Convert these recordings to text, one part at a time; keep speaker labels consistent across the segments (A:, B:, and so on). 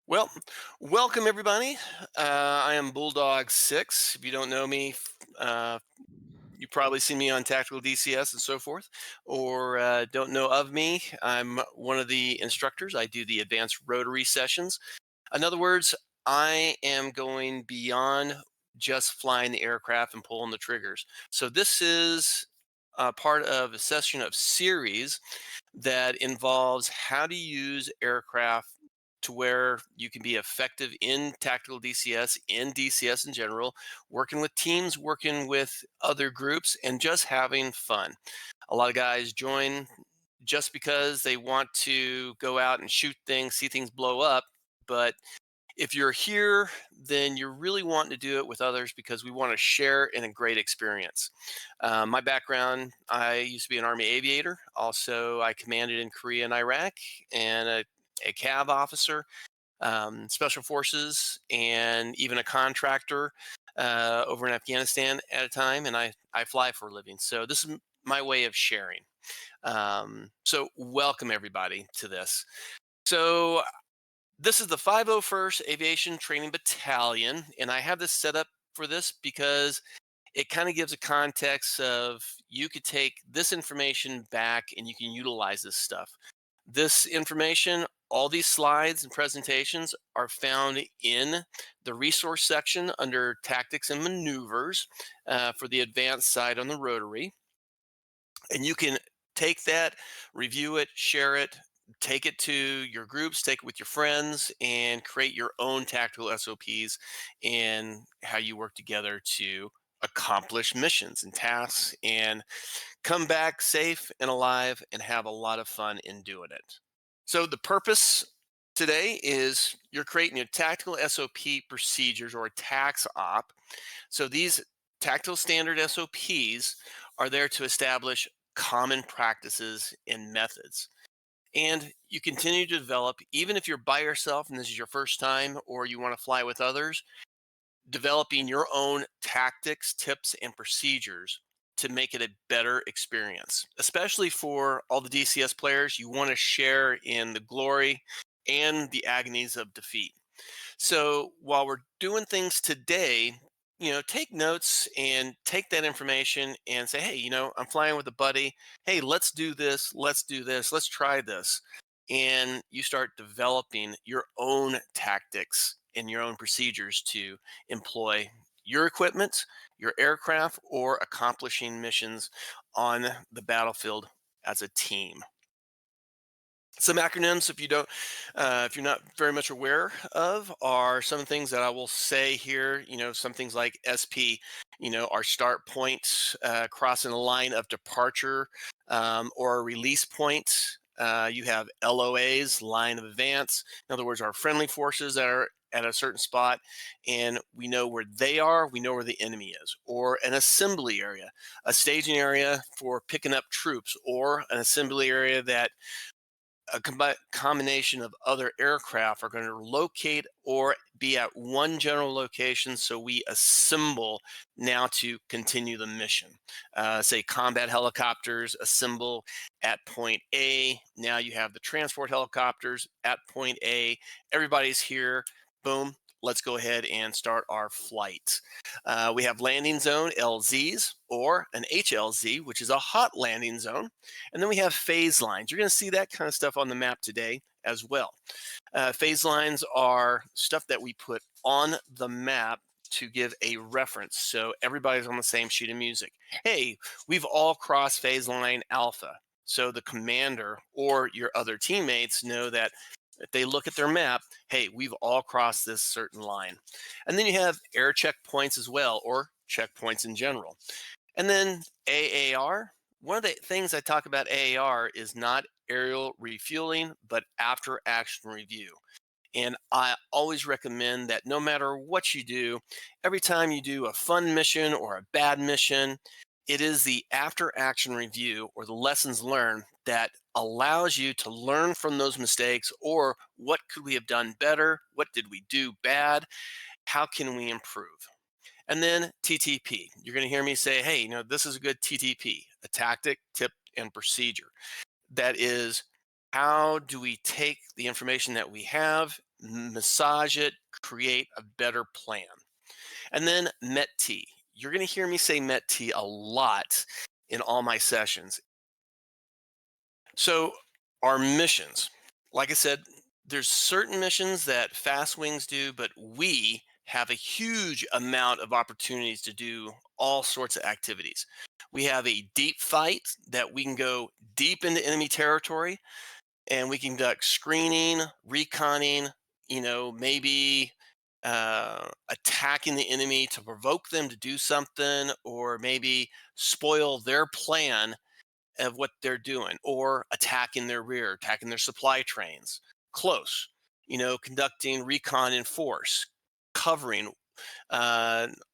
A: Well, welcome everybody. I am BullDawg 6. If you don't know me, uh, you probably see me on Tactical DCS and so forth, or don't know of me. I'm one of the instructors. I do the advanced Rotary sessions. In other words, I am going beyond just flying the aircraft and pulling the triggers. So this is part of a session of series that involves how to use aircraft to where you can be effective in tactical DCS, in DCS in general, working with teams, working with other groups, and just having fun. A lot of guys join just because they want to go out and shoot things, see things blow up. But if you're here, then you're really wanting to do it with others because we want to share in a great experience. My background, I used to be an Army aviator. Also, I commanded in Korea and Iraq and a CAV officer, special forces, and even a contractor over in Afghanistan at a time. And I fly for a living. So this is my way of sharing. So welcome everybody to this. So this is the 501st Aviation Training Battalion, and I have this set up for this because it kind of gives a context of you could take this information back and you can utilize this stuff. This information, all these slides and presentations are found in the resource section under tactics and maneuvers for the advanced side on the Rotary. And you can take that, review it, share it, take it to your groups, take it with your friends, and create your own tactical SOPs and how you work together to accomplish missions and tasks and come back safe and alive and have a lot of fun in doing it. So the purpose today is you're creating a tactical SOP procedures or a tax op. So these tactical standard SOPs are there to establish common practices and methods. And you continue to develop, even if you're by yourself and this is your first time or you want to fly with others, developing your own tactics, tips, and procedures to make it a better experience, especially for all the DCS players. You want to share in the glory and the agonies of defeat. So while we're doing things today, take notes and take that information and say, hey, I'm flying with a buddy. Hey, let's do this. Let's do this. Let's try this. And you start developing your own tactics and your own procedures to employ your equipment, your aircraft, or accomplishing missions on the battlefield as a team. Some acronyms, if you're not very much aware of, are some things that I will say here. Some things like SP, our start point, crossing a line of departure, or a release point. You have LOAs, line of advance. In other words, our friendly forces that are at a certain spot, and we know where they are. We know where the enemy is, or an assembly area, a staging area for picking up troops, or an assembly area that a combination of other aircraft are going to locate or be at one general location. So we assemble now to continue the mission. Say combat helicopters assemble at point A. Now you have the transport helicopters at point A. Everybody's here. Boom. Let's go ahead and start our flight. We have landing zone LZs or an HLZ, which is a hot landing zone. And then we have phase lines. You're going to see that kind of stuff on the map today as well. Phase lines are stuff that we put on the map to give a reference. So everybody's on the same sheet of music. Hey, we've all crossed phase line alpha. So the commander or your other teammates know that if they look at their map, hey, we've all crossed this certain line. And then you have air checkpoints as well, or checkpoints in general. And then AAR, one of the things I talk about AAR is not aerial refueling, but after action review. And I always recommend that no matter what you do, every time you do a fun mission or a bad mission, it is the after action review or the lessons learned that allows you to learn from those mistakes, or what could we have done better? What did we do bad? How can we improve? And then TTP. You're going to hear me say, hey, this is a good TTP, a tactic, tip, and procedure. That is, how do we take the information that we have, massage it, create a better plan. And then MET-T. You're going to hear me say MET-T a lot in all my sessions. So, our missions, like I said, there's certain missions that fast wings do, but we have a huge amount of opportunities to do all sorts of activities. We have a deep fight that we can go deep into enemy territory and we can conduct screening, reconning, maybe attacking the enemy to provoke them to do something, or maybe spoil their plan of what they're doing, or attacking their rear, attacking their supply trains close, conducting recon in force, covering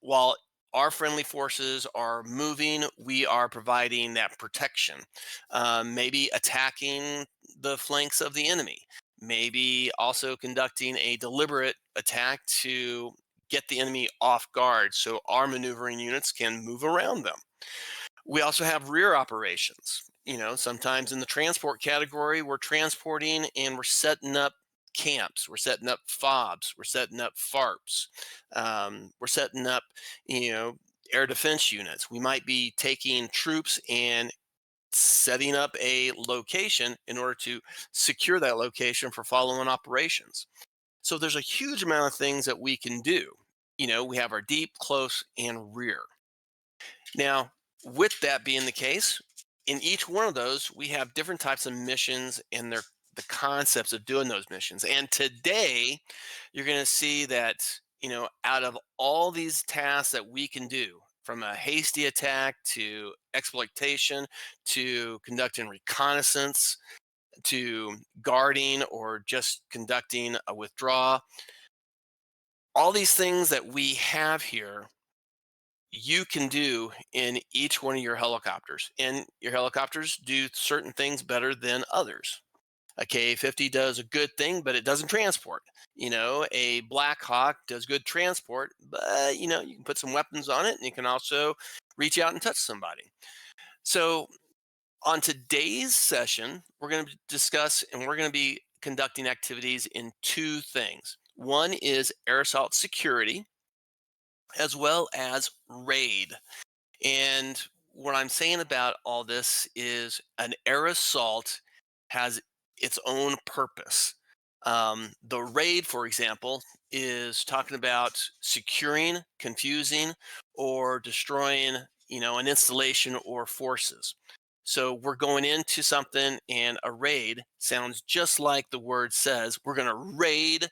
A: while our friendly forces are moving, we are providing that protection. Maybe attacking the flanks of the enemy, maybe also conducting a deliberate attack to get the enemy off guard so our maneuvering units can move around them. We also have rear operations. Sometimes in the transport category, we're transporting and we're setting up camps, we're setting up fobs, we're setting up FARPs, we're setting up, air defense units. We might be taking troops and setting up a location in order to secure that location for follow-on operations. So there's a huge amount of things that we can do. We have our deep, close, and rear. Now, with that being the case, in each one of those, we have different types of missions and the concepts of doing those missions. And today, you're going to see that, out of all these tasks that we can do, from a hasty attack to exploitation to conducting reconnaissance to guarding or just conducting a withdraw, all these things that we have here you can do in each one of your helicopters. And your helicopters do certain things better than others. A Ka-50 does a good thing, but it doesn't transport. A Black Hawk does good transport, but you can put some weapons on it and you can also reach out and touch somebody. So on today's session, we're going to discuss and we're going to be conducting activities in two things. One is air assault security, as well as raid. And what I'm saying about all this is an air assault has its own purpose. The raid, for example, is talking about securing, confusing, or destroying, an installation or forces. So we're going into something, and a raid sounds just like the word says. We're going to raid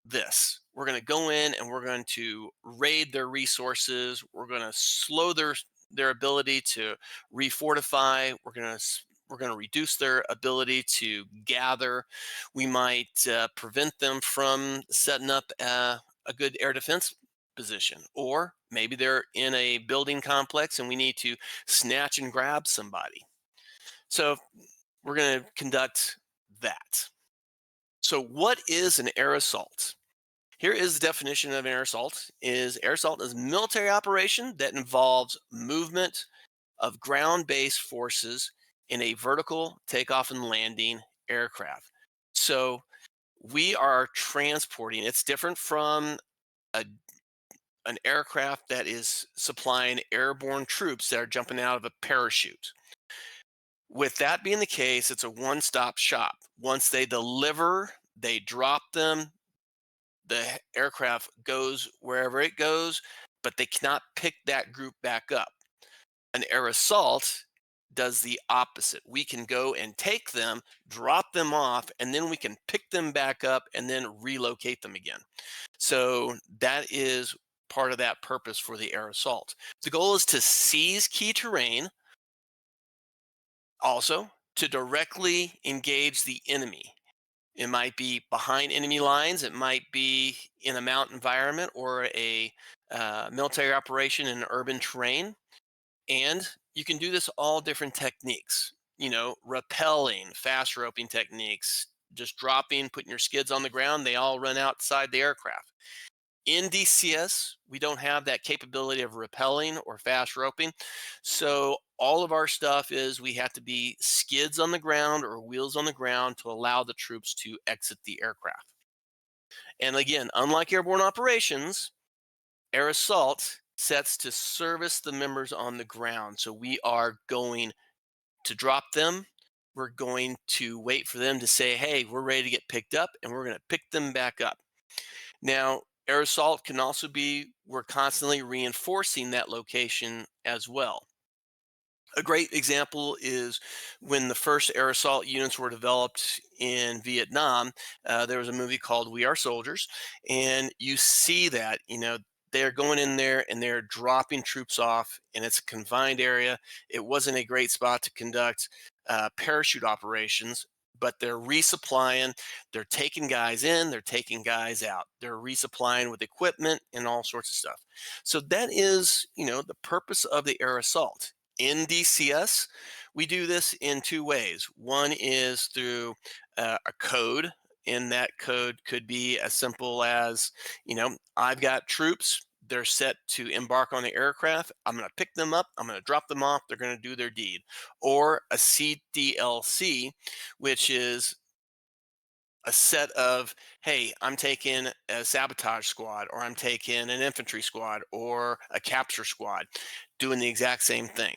A: this. We're going to go in and we're going to raid their resources. We're going to slow their ability to refortify. We're going to reduce their ability to gather. We might prevent them from setting up a good air defense position, or maybe they're in a building complex and we need to snatch and grab somebody. So we're going to conduct that. So what is an air assault? Here is the definition of air assault. Air assault is a military operation that involves movement of ground-based forces in a vertical takeoff and landing aircraft. So we are transporting. It's different from an aircraft that is supplying airborne troops that are jumping out of a parachute. With that being the case, it's a one-stop shop. Once they deliver, they drop them, the aircraft goes wherever it goes, but they cannot pick that group back up. An air assault does the opposite. We can go and take them, drop them off, and then we can pick them back up and then relocate them again. So that is part of that purpose for the air assault. The goal is to seize key terrain, also to directly engage the enemy. It might be behind enemy lines. It might be in a mountain environment or a military operation in urban terrain. And you can do this all different techniques, rappelling, fast roping techniques, just dropping, putting your skids on the ground. They all run outside the aircraft. In DCS, we don't have that capability of rappelling or fast roping. So all of our stuff is we have to be skids on the ground or wheels on the ground to allow the troops to exit the aircraft. And again, unlike airborne operations, air assault sets to service the members on the ground. So we are going to drop them. We're going to wait for them to say, hey, we're ready to get picked up, and we're going to pick them back up. Now, air assault can also be, we're constantly reinforcing that location as well. A great example is when the first air assault units were developed in Vietnam. There was a movie called We Are Soldiers, and you see that, they're going in there and they're dropping troops off, and it's a confined area. It wasn't a great spot to conduct parachute operations, but they're resupplying, they're taking guys in, they're taking guys out, they're resupplying with equipment and all sorts of stuff. So that is, the purpose of the air assault. In DCS, we do this in two ways. One is through a code, and that code could be as simple as, I've got troops, they're set to embark on the aircraft. I'm going to pick them up, I'm going to drop them off, they're going to do their deed. Or a CDLC, which is a set of, hey, I'm taking a sabotage squad, or I'm taking an infantry squad, or a capture squad, doing the exact same thing.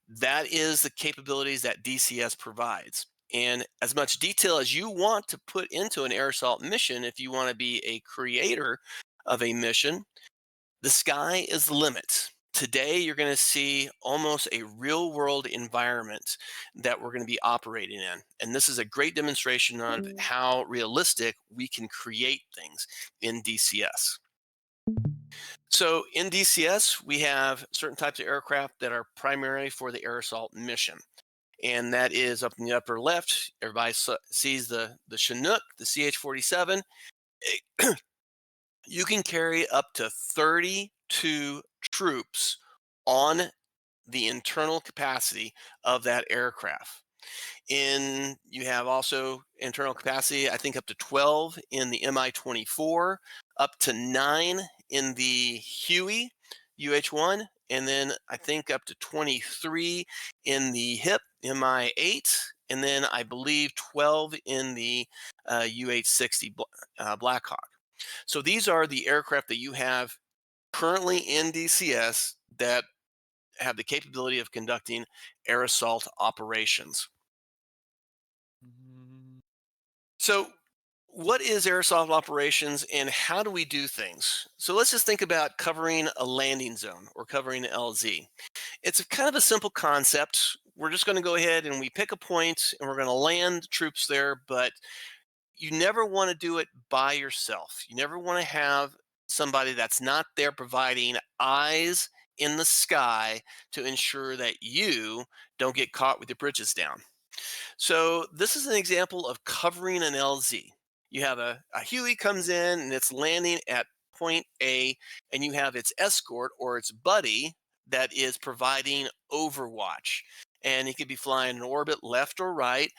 A: That is the capabilities that DCS provides. And as much detail as you want to put into an air assault mission, if you want to be a creator of a mission, the sky is the limit. Today, you're going to see almost a real world environment that we're going to be operating in. And this is a great demonstration of how realistic we can create things in DCS. So in DCS, we have certain types of aircraft that are primarily for the air assault mission. And that is up in the upper left. Everybody sees the Chinook, the CH-47. You can carry up to 32 troops on the internal capacity of that aircraft. You have also internal capacity, I think up to 12 in the Mi-24, up to 9 in the Huey UH-1, and then I think up to 23 in the HIP Mi-8, and then I believe 12 in the UH-60 Blackhawk. So these are the aircraft that you have currently in DCS that have the capability of conducting air assault operations. So what is air assault operations and how do we do things? So let's just think about covering a landing zone or covering an LZ. It's a kind of a simple concept. We're just going to go ahead and we pick a point and we're going to land troops there, but you never want to do it by yourself. You never want to have somebody that's not there providing eyes in the sky to ensure that you don't get caught with your britches down. So this is an example of covering an LZ. You have a Huey comes in and it's landing at point A, and you have its escort or its buddy that is providing overwatch. And he could be flying in orbit left or right,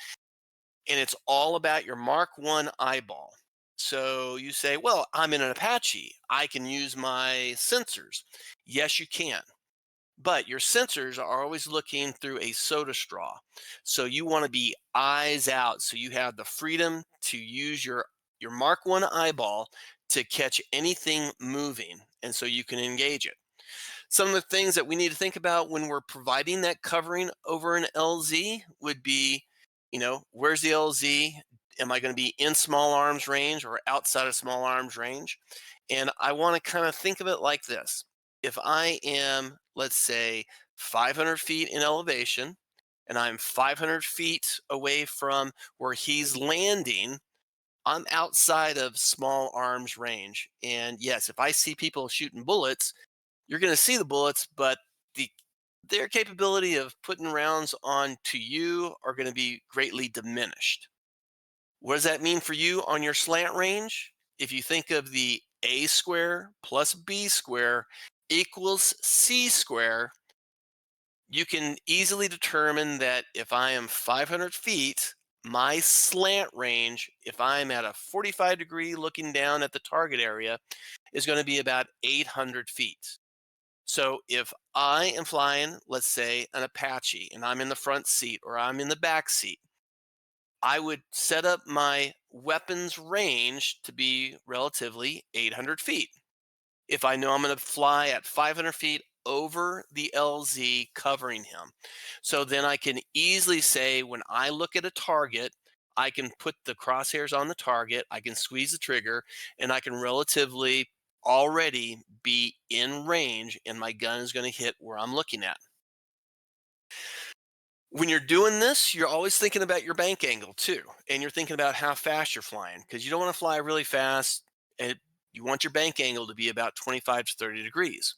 A: and it's all about your Mark 1 eyeball. So you say, well, I'm in an Apache. I can use my sensors. Yes, you can. But your sensors are always looking through a soda straw. So you want to be eyes out. So you have the freedom to use your Mark 1 eyeball to catch anything moving. And so you can engage it. Some of the things that we need to think about when we're providing that covering over an LZ would be, where's the LZ? Am I going to be in small arms range or outside of small arms range? And I want to kind of think of it like this. If I am, let's say, 500 feet in elevation, and I'm 500 feet away from where he's landing, I'm outside of small arms range. And yes, if I see people shooting bullets, you're going to see the bullets, but their capability of putting rounds onto you are going to be greatly diminished. What does that mean for you on your slant range? If you think of the A square plus B square equals C square, you can easily determine that if I am 500 feet, my slant range, if I'm at a 45-degree looking down at the target area, is going to be about 800 feet. So if I am flying, let's say, an Apache, and I'm in the front seat or I'm in the back seat, I would set up my weapons range to be relatively 800 feet. If I know I'm going to fly at 500 feet over the LZ covering him. So then I can easily say when I look at a target, I can put the crosshairs on the target, I can squeeze the trigger, and I can relatively already be in range, and my gun is going to hit where I'm looking at. When you're doing this, you're always thinking about your bank angle too, and you're thinking about how fast you're flying because you don't want to fly really fast. And you want your bank angle to be about 25 to 30 degrees.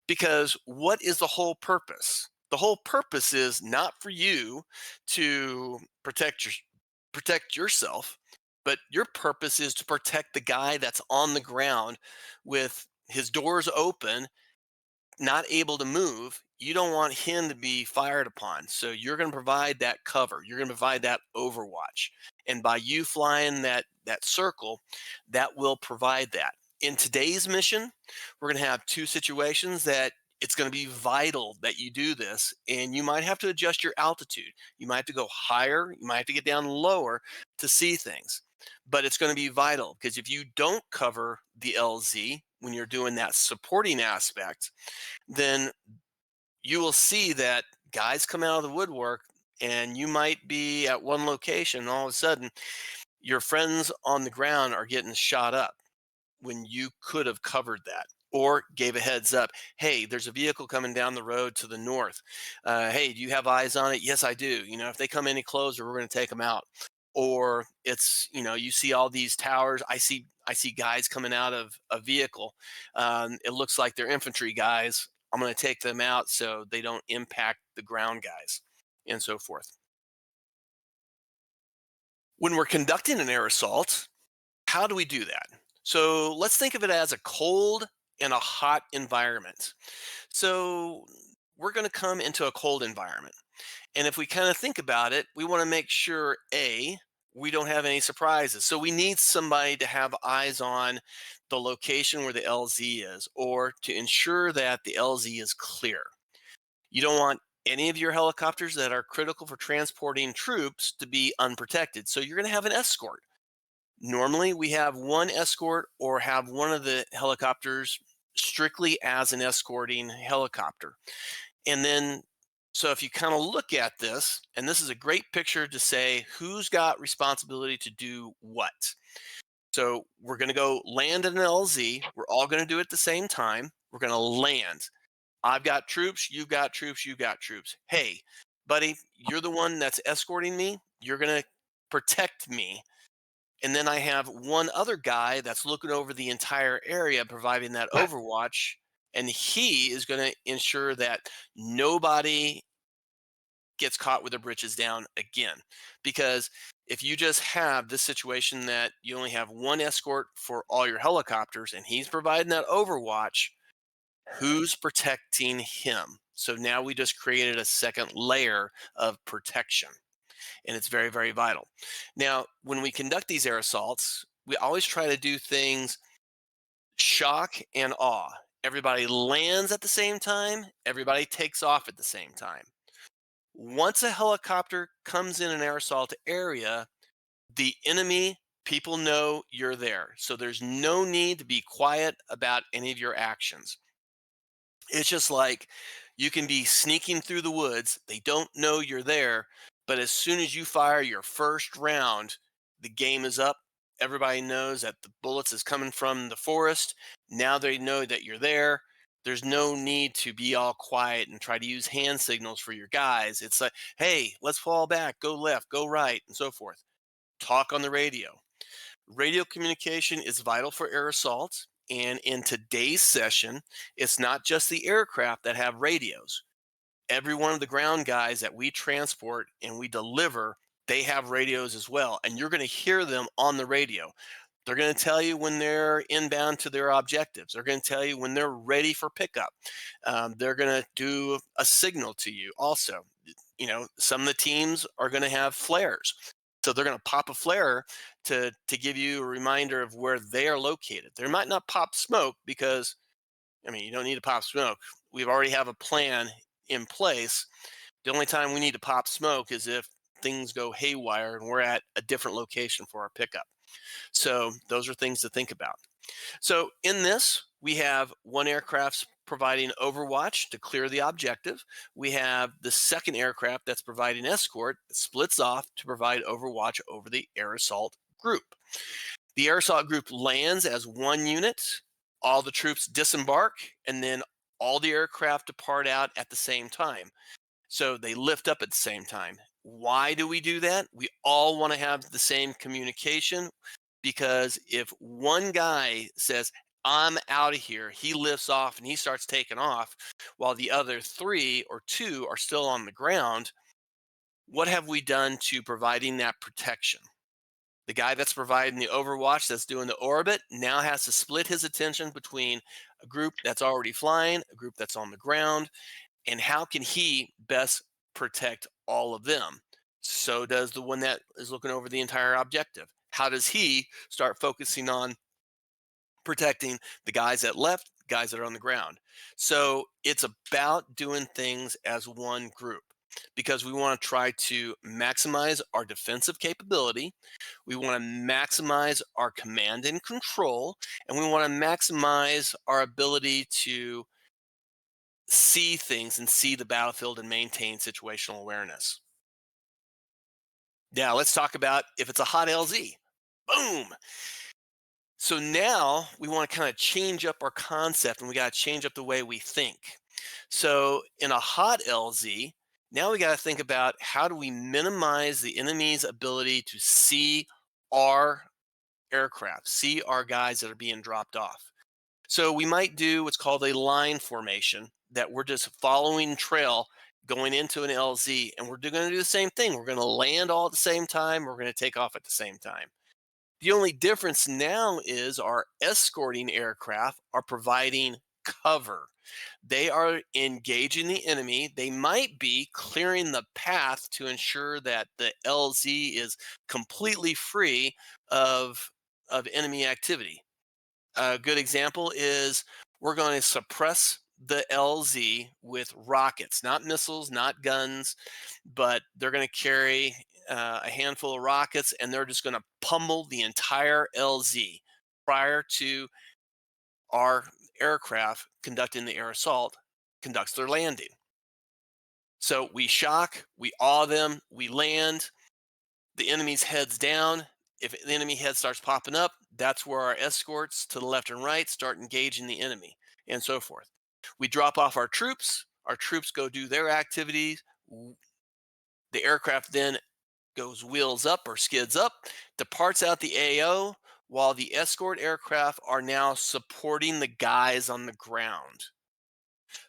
A: Because what is the whole purpose? The whole purpose is not for you to protect yourself, but your purpose is to protect the guy that's on the ground with his doors open, not able to move. You don't want him to be fired upon. So you're going to provide that cover. You're going to provide that overwatch. And by you flying that circle, that will provide that. In today's mission, we're going to have two situations that it's going to be vital that you do this, and you might have to adjust your altitude. You might have to go higher, you might have to get down lower to see things. But it's going to be vital because if you don't cover the LZ when you're doing that supporting aspect, then you will see that guys come out of the woodwork, and you might be at one location and all of a sudden your friends on the ground are getting shot up when you could have covered that or gave a heads up. Hey, there's a vehicle coming down the road to the north. Hey, do you have eyes on it? Yes, I do. If they come any closer, we're going to take them out. Or it's, you see all these towers. I see guys coming out of a vehicle. It looks like they're infantry guys. I'm going to take them out so they don't impact the ground guys, and so forth. When we're conducting an air assault, how do we do that? So let's think of it as a cold and a hot environment. So we're going to come into a cold environment. And if we kind of think about it, we want to make sure we don't have any surprises. So we need somebody to have eyes on the location where the LZ is, or to ensure that the LZ is clear. You don't want any of your helicopters that are critical for transporting troops to be unprotected. So you're going to have an escort. Normally, we have one escort or have one of the helicopters strictly as an escorting helicopter. And then, so if you kind of look at this, and this is a great picture to say who's got responsibility to do what. So we're going to go land in an LZ. We're all going to do it at the same time. We're going to land. I've got troops, you've got troops, you've got troops. Hey, buddy, you're the one that's escorting me. You're going to protect me. And then I have one other guy that's looking over the entire area, providing that overwatch. And he is going to ensure that nobody gets caught with their britches down again. Because if you just have this situation that you only have one escort for all your helicopters and he's providing that overwatch, who's protecting him? So now we just created a second layer of protection, and it's very, very vital. Now, when we conduct these air assaults, we always try to do things shock and awe. Everybody lands at the same time, everybody takes off at the same time. Once a helicopter comes in an air assault area, the enemy people know you're there. So there's no need to be quiet about any of your actions. It's just like you can be sneaking through the woods. They don't know you're there. But as soon as you fire your first round, the game is up. Everybody knows that the bullets is coming from the forest. Now they know that you're there. There's no need to be all quiet and try to use hand signals for your guys. It's like, hey, let's fall back, go left, go right, and so forth. Talk on the radio. Radio communication is vital for air assaults. And in today's session, it's not just the aircraft that have radios. Every one of the ground guys that we transport and we deliver, they have radios as well. And you're going to hear them on the radio. They're going to tell you when they're inbound to their objectives. They're going to tell you when they're ready for pickup. They're going to do a signal to you also. Some of the teams are going to have flares. So they're going to pop a flare to give you a reminder of where they are located. They might not pop smoke because, you don't need to pop smoke. We already have a plan in place. The only time we need to pop smoke is if things go haywire and we're at a different location for our pickup. So those are things to think about. So in this, we have one aircraft providing overwatch to clear the objective. We have the second aircraft that's providing escort, splits off to provide overwatch over the air assault group. The air assault group lands as one unit, all the troops disembark, and then all the aircraft depart out at the same time. So they lift up at the same time. Why do we do that? We all want to have the same communication, because if one guy says, I'm out of here, he lifts off and he starts taking off while the other three or two are still on the ground, what have we done to providing that protection? The guy that's providing the overwatch, that's doing the orbit, now has to split his attention between a group that's already flying, a group that's on the ground, and how can he best protect all of them? So does the one that is looking over the entire objective. How does he start focusing on protecting the guys that left, guys that are on the ground? So it's about doing things as one group, because we want to try to maximize our defensive capability. We want to maximize our command and control, and we want to maximize our ability to see things and see the battlefield and maintain situational awareness. Now, let's talk about if it's a hot LZ. Boom. So now we want to kind of change up our concept, and we got to change up the way we think. So in a hot LZ, now we got to think about how do we minimize the enemy's ability to see our aircraft, see our guys that are being dropped off. So we might do what's called a line formation, that we're just following trail going into an LZ, and we're going to do the same thing. We're going to land all at the same time. We're going to take off at the same time. The only difference now is our escorting aircraft are providing cover. They are engaging the enemy. They might be clearing the path to ensure that the LZ is completely free of enemy activity. A good example is we're going to suppress the LZ with rockets, not missiles, not guns, but they're going to carry a handful of rockets, and they're just going to pummel the entire LZ prior to our aircraft conducting the air assault conducts their landing. So we shock, we awe them, we land, the enemy's heads down. If the enemy head starts popping up, that's where our escorts to the left and right start engaging the enemy, and so forth. We drop off our troops go do their activities. The aircraft then goes wheels up or skids up, departs out the AO, while the escort aircraft are now supporting the guys on the ground.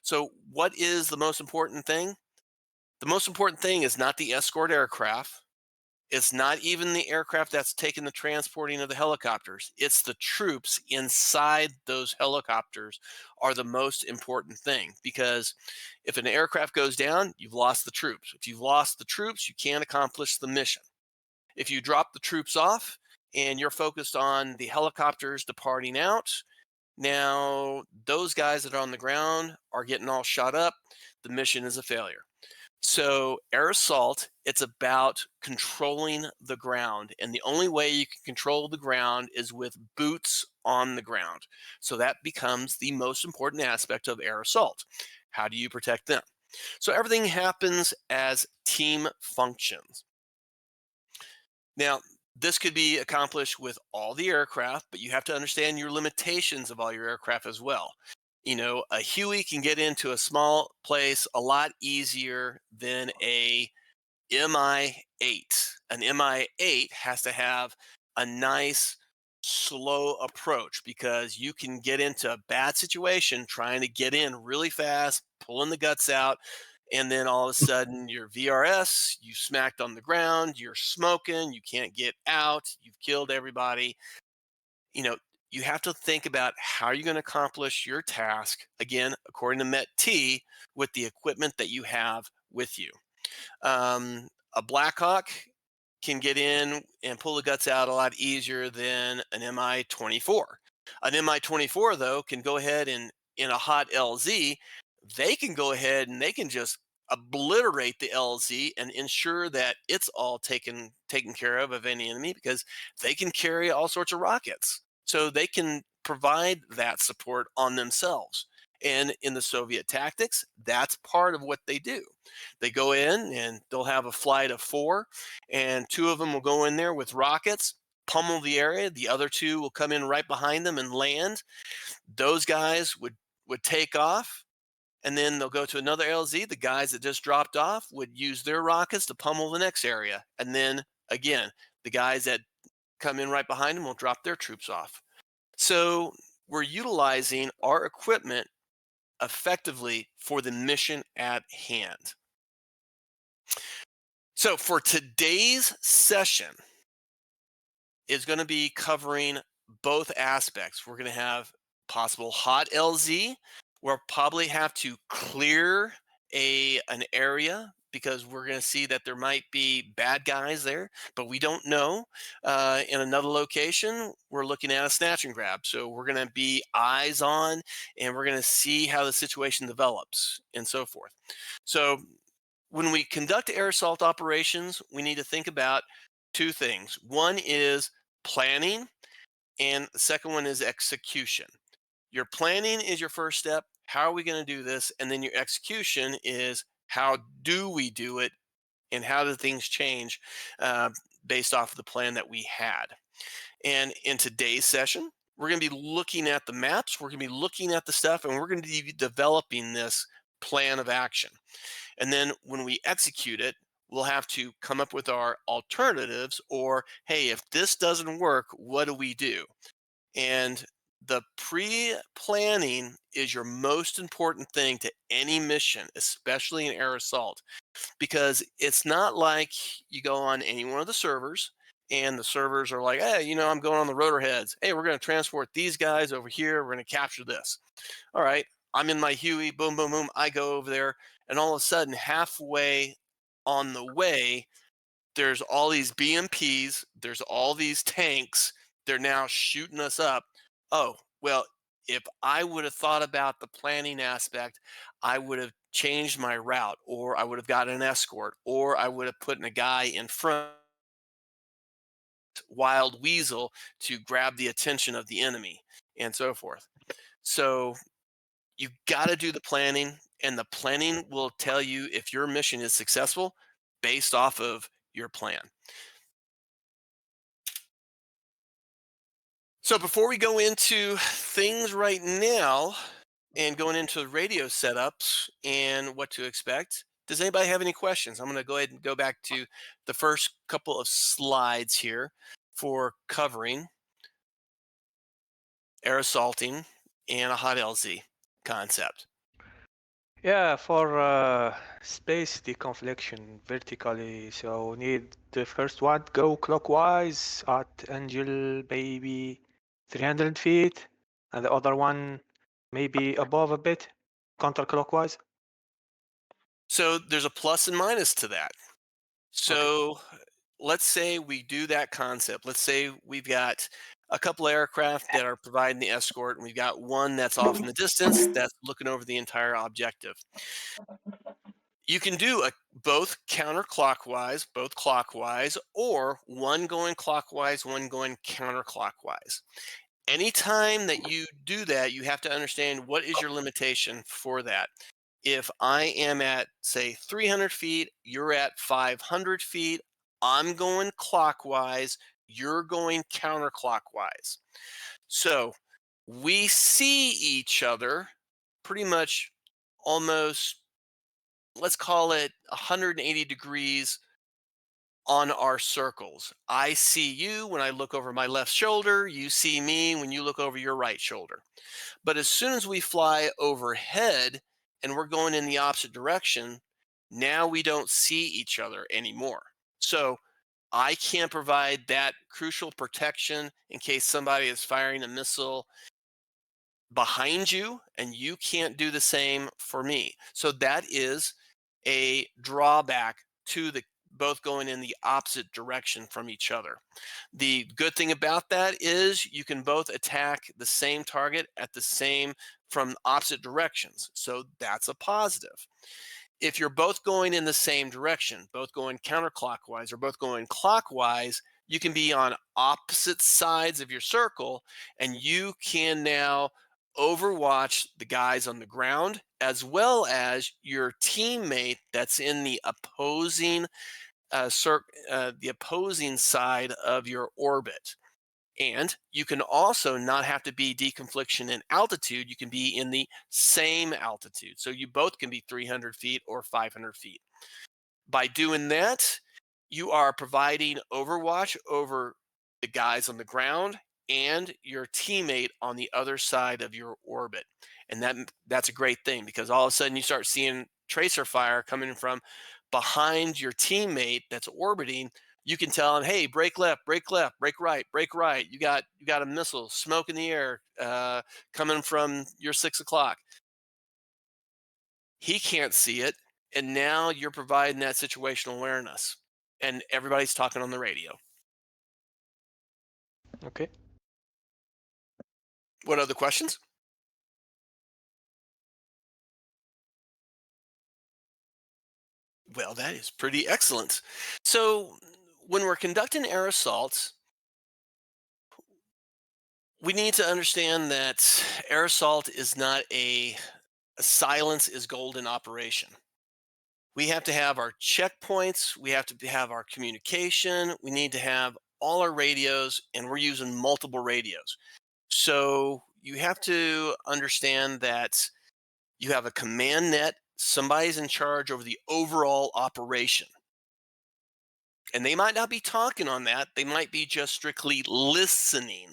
A: So what is the most important thing? The most important thing is not the escort aircraft. It's not even the aircraft that's taking the transporting of the helicopters. It's the troops inside those helicopters are the most important thing, because if an aircraft goes down, you've lost the troops. If you've lost the troops, you can't accomplish the mission. If you drop the troops off and you're focused on the helicopters departing out, now those guys that are on the ground are getting all shot up. The mission is a failure. So air assault, it's about controlling the ground. And the only way you can control the ground is with boots on the ground. So that becomes the most important aspect of air assault. How do you protect them? So everything happens as team functions. Now, this could be accomplished with all the aircraft, but you have to understand your limitations of all your aircraft as well. You know, a Huey can get into a small place a lot easier than a MI8. An MI8 has to have a nice, slow approach, because you can get into a bad situation trying to get in really fast, pulling the guts out, and then all of a sudden your VRS, you smacked on the ground, you're smoking, you can't get out, you've killed everybody. You know, you have to think about how you're going to accomplish your task, again, according to MET-T, with the equipment that you have with you. A Blackhawk can get in and pull the guts out a lot easier than an Mi-24. An Mi-24, though, can go ahead and in a hot LZ, they can go ahead and they can just obliterate the LZ and ensure that it's all taken care of any enemy, because they can carry all sorts of rockets. So they can provide that support on themselves. And in the Soviet tactics, that's part of what they do. They go in and they'll have a flight of 4, and 2 of them will go in there with rockets, pummel the area. The other 2 will come in right behind them and land. Those guys would take off, and then they'll go to another LZ. The guys that just dropped off would use their rockets to pummel the next area. And then again, the guys that come in right behind them will drop their troops off. So we're utilizing our equipment effectively for the mission at hand. So for today's session is going to be covering both aspects. We're going to have possible hot LZ. We'll probably have to clear an area because we're going to see that there might be bad guys there, but we don't know. In another location, we're looking at a snatch and grab. So we're going to be eyes on, and we're going to see how the situation develops and so forth. So when we conduct air assault operations, we need to think about 2 things. One is planning, and the second one is execution. Your planning is your first step. How are we going to do this? And then your execution is, how do we do it? And how do things change based off of the plan that we had? And in today's session, we're going to be looking at the maps. We're going to be looking at the stuff, and we're going to be developing this plan of action. And then when we execute it, we'll have to come up with our alternatives, or, hey, if this doesn't work, what do we do? And the pre-planning is your most important thing to any mission, especially in air assault, because it's not like you go on any one of the servers and the servers are like, hey, I'm going on the rotor heads. Hey, we're going to transport these guys over here. We're going to capture this. All right. I'm in my Huey, boom, boom, boom. I go over there, and all of a sudden, halfway on the way, there's all these BMPs, there's all these tanks. They're now shooting us up. Oh, well, if I would have thought about the planning aspect, I would have changed my route, or I would have got an escort, or I would have put in a guy in front, wild weasel, to grab the attention of the enemy, and so forth. So you got to do the planning, and the planning will tell you if your mission is successful based off of your plan. So before we go into things right now and going into radio setups and what to expect, does anybody have any questions? I'm going to go ahead and go back to the first couple of slides here for covering air assaulting and a hot LZ concept.
B: Yeah, for space deconfliction vertically, so need the first one go clockwise at Angel maybe 300 feet, and the other one maybe above a bit, counterclockwise.
A: So there's a plus and minus to that.
B: Okay.
A: So let's say we do that concept. Let's say we've got a couple aircraft that are providing the escort, and we've got one that's off in the distance that's looking over the entire objective. You can do both counterclockwise, both clockwise, or one going clockwise, one going counterclockwise. Anytime that you do that, you have to understand what is your limitation for that. If I am at, say, 300 feet, you're at 500 feet, I'm going clockwise, you're going counterclockwise. So we see each other pretty much almost, let's call it 180 degrees on our circles. I see you when I look over my left shoulder, you see me when you look over your right shoulder. But as soon as we fly overhead and we're going in the opposite direction, now we don't see each other anymore. So I can't provide that crucial protection in case somebody is firing a missile behind you, and you can't do the same for me. So that is a drawback to the both going in the opposite direction from each other. The good thing about that is you can both attack the same target at the same from opposite directions. So that's a positive. If you're both going in the same direction, both going counterclockwise or both going clockwise, you can be on opposite sides of your circle, and you can now overwatch the guys on the ground as well as your teammate that's in the opposing side of your orbit. And you can also not have to be deconfliction in altitude. You can be in the same altitude. So you both can be 300 feet or 500 feet. By doing that, you are providing overwatch over the guys on the ground and your teammate on the other side of your orbit. And that's a great thing, because all of a sudden you start seeing tracer fire coming from behind your teammate that's orbiting. You can tell him, hey, break left, break left, break right, break right. You got a missile, smoke in the air, coming from your 6 o'clock. He can't see it, and now you're providing that situational awareness, and everybody's talking on the radio.
B: Okay.
A: What other questions? Well, that is pretty excellent. So when we're conducting air assaults, we need to understand that air assault is not a silence is golden operation. We have to have our checkpoints, we have to have our communication, we need to have all our radios, and we're using multiple radios. So you have to understand that you have a command net, somebody's in charge over the overall operation. And they might not be talking on that, they might be just strictly listening.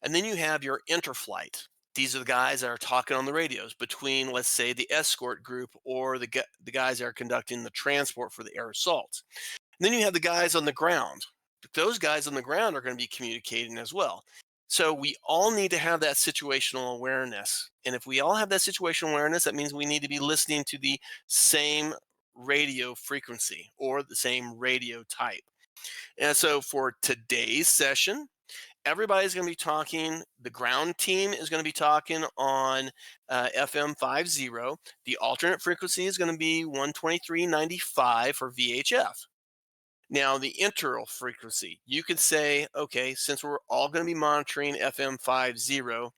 A: And then you have your interflight. These are the guys that are talking on the radios between, let's say, the escort group or the guys that are conducting the transport for the air assaults. And then you have the guys on the ground. Those guys on the ground are going to be communicating as well. So we all need to have that situational awareness. And if we all have that situational awareness, that means we need to be listening to the same radio frequency or the same radio type. And so for today's session, everybody's going to be talking. The ground team is going to be talking on FM 50. The alternate frequency is going to be 123.95 for VHF. Now, the interval frequency, you could say, okay, since we're all going to be monitoring FM 50,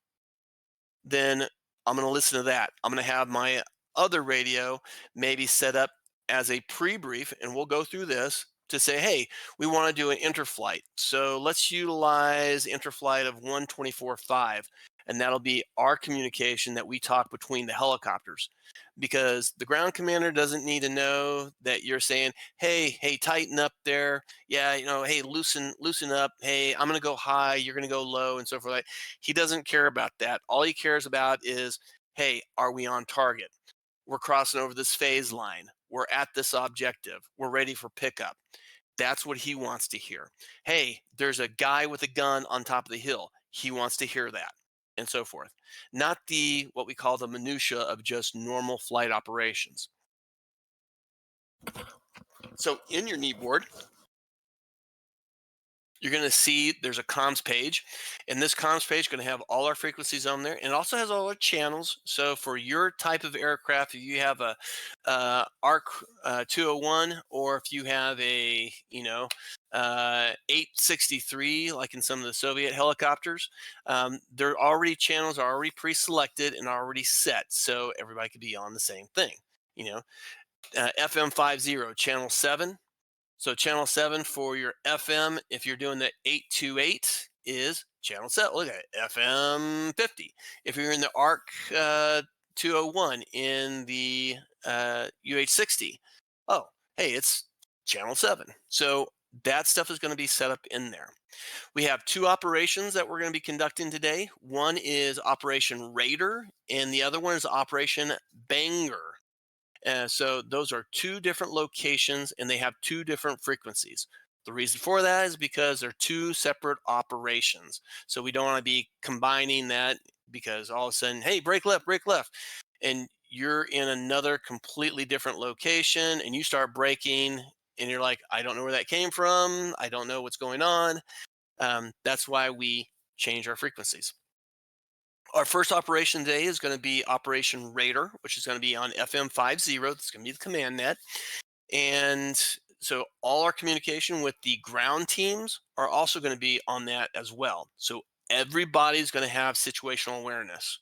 A: then I'm going to listen to that. I'm going to have my other radio maybe set up as a pre-brief, and we'll go through this to say, hey, we want to do an interflight. So let's utilize interflight of 124.5, and that'll be our communication that we talk between the helicopters. Because the ground commander doesn't need to know that you're saying, hey, tighten up there. Yeah, hey, loosen up. Hey, I'm going to go high, you're going to go low, and so forth. He doesn't care about that. All he cares about is, hey, are we on target? We're crossing over this phase line. We're at this objective. We're ready for pickup. That's what he wants to hear. Hey, there's a guy with a gun on top of the hill. He wants to hear that, and so forth. Not the what we call the minutia of just normal flight operations. So in your knee board, you're going to see there's a comms page, and this comms page is going to have all our frequencies on there, and it also has all our channels. So for your type of aircraft, if you have a ARC 201, or if you have a 863, like in some of the Soviet helicopters, their already channels are already pre-selected and already set, so everybody could be on the same thing. FM 50 channel 7. So channel 7 for your FM, if you're doing the 828, is channel 7. Look at it, FM 50. If you're in the ARC 201 in the UH60, oh, hey, it's channel 7. So that stuff is going to be set up in there. We have two operations that we're going to be conducting today. One is Operation Raider, and the other one is Operation Banger. So those are two different locations, and they have two different frequencies. The reason for that is because they're two separate operations. So we don't want to be combining that, because all of a sudden, hey, break left, and you're in another completely different location, and you start braking, and you're like, I don't know where that came from. I don't know what's going on. That's why we change our frequencies. Our first operation today is going to be Operation Raider, which is going to be on FM 50. That's going to be the command net. And so all our communication with the ground teams are also going to be on that as well. So everybody's going to have situational awareness.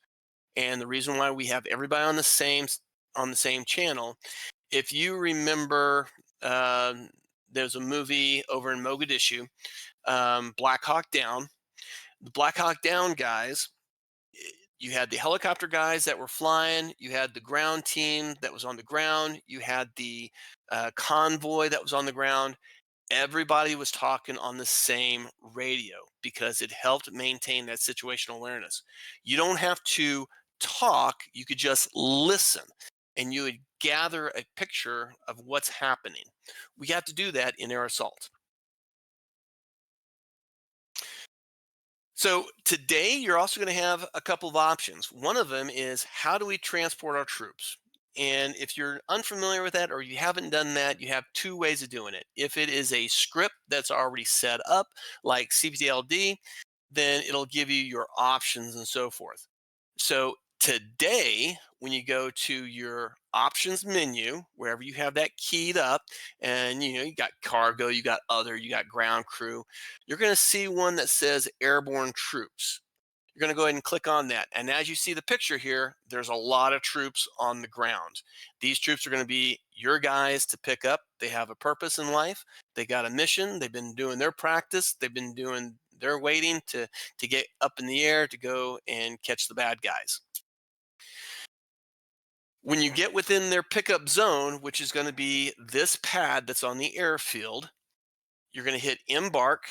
A: And the reason why we have everybody on the same channel, if you remember, there's a movie over in Mogadishu, Black Hawk Down. The Black Hawk Down guys, you had the helicopter guys that were flying, you had the ground team that was on the ground, you had the convoy that was on the ground. Everybody was talking on the same radio because it helped maintain that situational awareness. You don't have to talk, you could just listen and you would gather a picture of what's happening. We have to do that in air assault. So today you're also going to have a couple of options. One of them is, how do we transport our troops? And if you're unfamiliar with that or you haven't done that, you have two ways of doing it. If it is a script that's already set up, like CPTLD, then it'll give you your options and so forth. So today, when you go to your options menu, wherever you have that keyed up, and you got cargo, you got other, you got ground crew, you're going to see one that says airborne troops. You're going to go ahead and click on that. And as you see the picture here, there's a lot of troops on the ground. These troops are going to be your guys to pick up. They have a purpose in life. They got a mission. They've been doing their practice. They've been doing their waiting to get up in the air to go and catch the bad guys. When you get within their pickup zone, which is going to be this pad that's on the airfield, you're going to hit embark.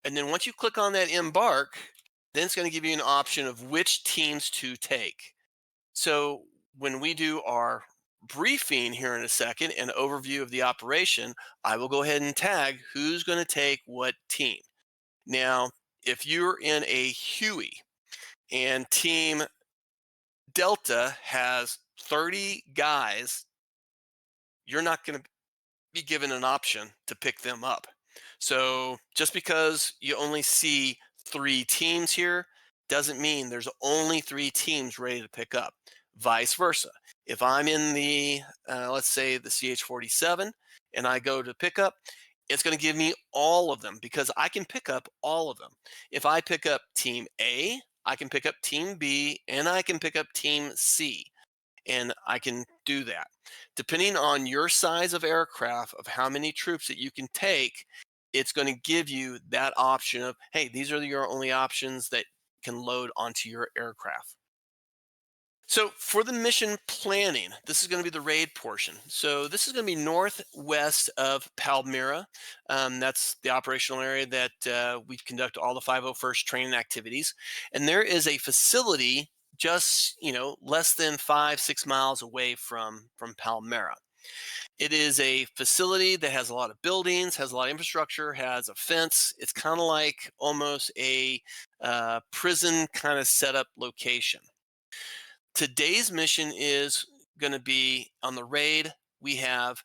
A: And then once you click on that embark, then it's going to give you an option of which teams to take. So when we do our briefing here in a second, an overview of the operation, I will go ahead and tag who's going to take what team. Now, if you're in a Huey and team Delta has 30 guys, you're not going to be given an option to pick them up. So just because you only see 3 teams here doesn't mean there's only 3 teams ready to pick up. Vice versa. If I'm in the, let's say the CH-47 and I go to pick up, it's going to give me all of them because I can pick up all of them. If I pick up team A, I can pick up team B, and I can pick up team C. And I can do that. Depending on your size of aircraft, of how many troops that you can take, it's going to give you that option of, hey, these are your only options that can load onto your aircraft. So for the mission planning, this is going to be the raid portion. So this is going to be northwest of Palmyra. That's the operational area that we conduct all the 501st training activities. And there is a facility just less than 5-6 miles away from Palmyra. It is a facility that has a lot of buildings, has a lot of infrastructure, has a fence. It's kind of like almost a prison kind of setup location. Today's mission is going to be on the raid. We have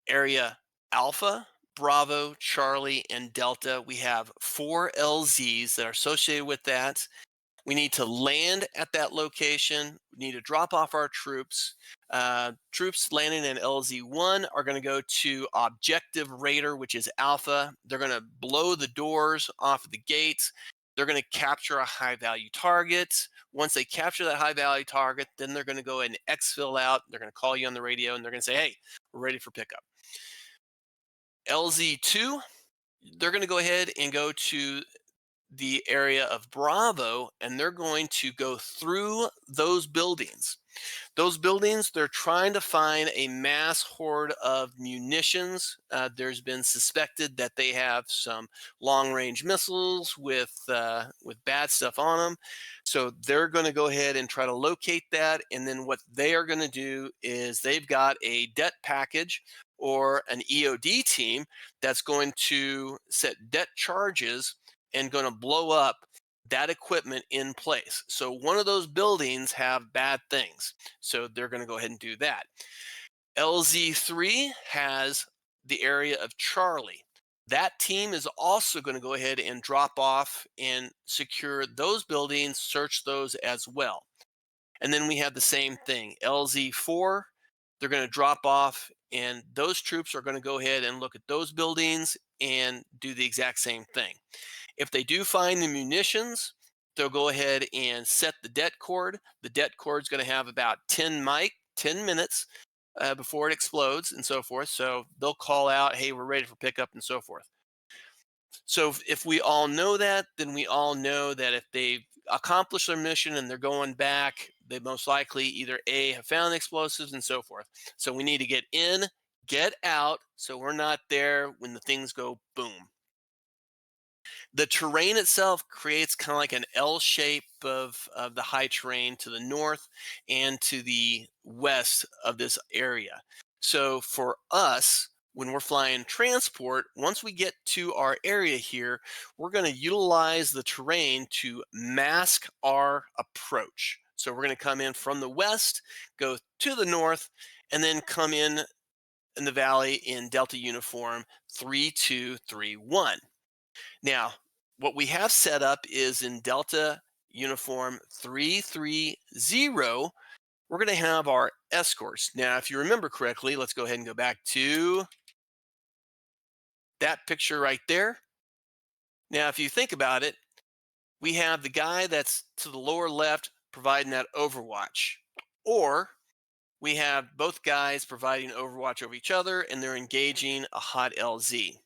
A: area Alpha, Bravo, Charlie, and Delta. We have 4 LZs that are associated with that. We need to land at that location. We need to drop off our troops. Troops landing in LZ1 are going to go to Objective Raider, which is Alpha. They're going to blow the doors off of the gates. They're going to capture a high-value target. Once they capture that high-value target, then they're going to go ahead and exfil out. They're going to call you on the radio, and they're going to say, hey, we're ready for pickup. LZ2, they're going to go ahead and go to the area of Bravo, and they're going to go through those buildings. Those buildings, they're trying to find a mass hoard of munitions. There's been suspected that they have some long-range missiles with bad stuff on them. So they're going to go ahead and try to locate that. And then what they are going to do is they've got a det package or an EOD team that's going to set det charges and going to blow up that equipment in place. So one of those buildings have bad things. So they're going to go ahead and do that. LZ3 has the area of Charlie. That team is also going to go ahead and drop off and secure those buildings, search those as well. And then we have the same thing, LZ4, they're going to drop off, and those troops are going to go ahead and look at those buildings and do the exact same thing. If they do find the munitions, they'll go ahead and set the det cord. The det cord is going to have about 10 minutes before it explodes and so forth. So they'll call out, hey, we're ready for pickup and so forth. So if we all know that, then we all know that if they've accomplished their mission and they're going back, they most likely either A, have found explosives and so forth. So we need to get in, get out, so we're not there when the things go boom. The terrain itself creates kind of like an L shape of the high terrain to the north and to the west of this area. So for us, when we're flying transport, once we get to our area here, we're going to utilize the terrain to mask our approach. So we're going to come in from the west, go to the north, and then come in the valley in Delta uniform 3231. Now, what we have set up is in Delta uniform 330, we're going to have our escorts. Now, if you remember correctly, let's go ahead and go back to that picture right there. Now, if you think about it, we have the guy that's to the lower left providing that overwatch, or we have both guys providing overwatch over each other and they're engaging a hot LZ.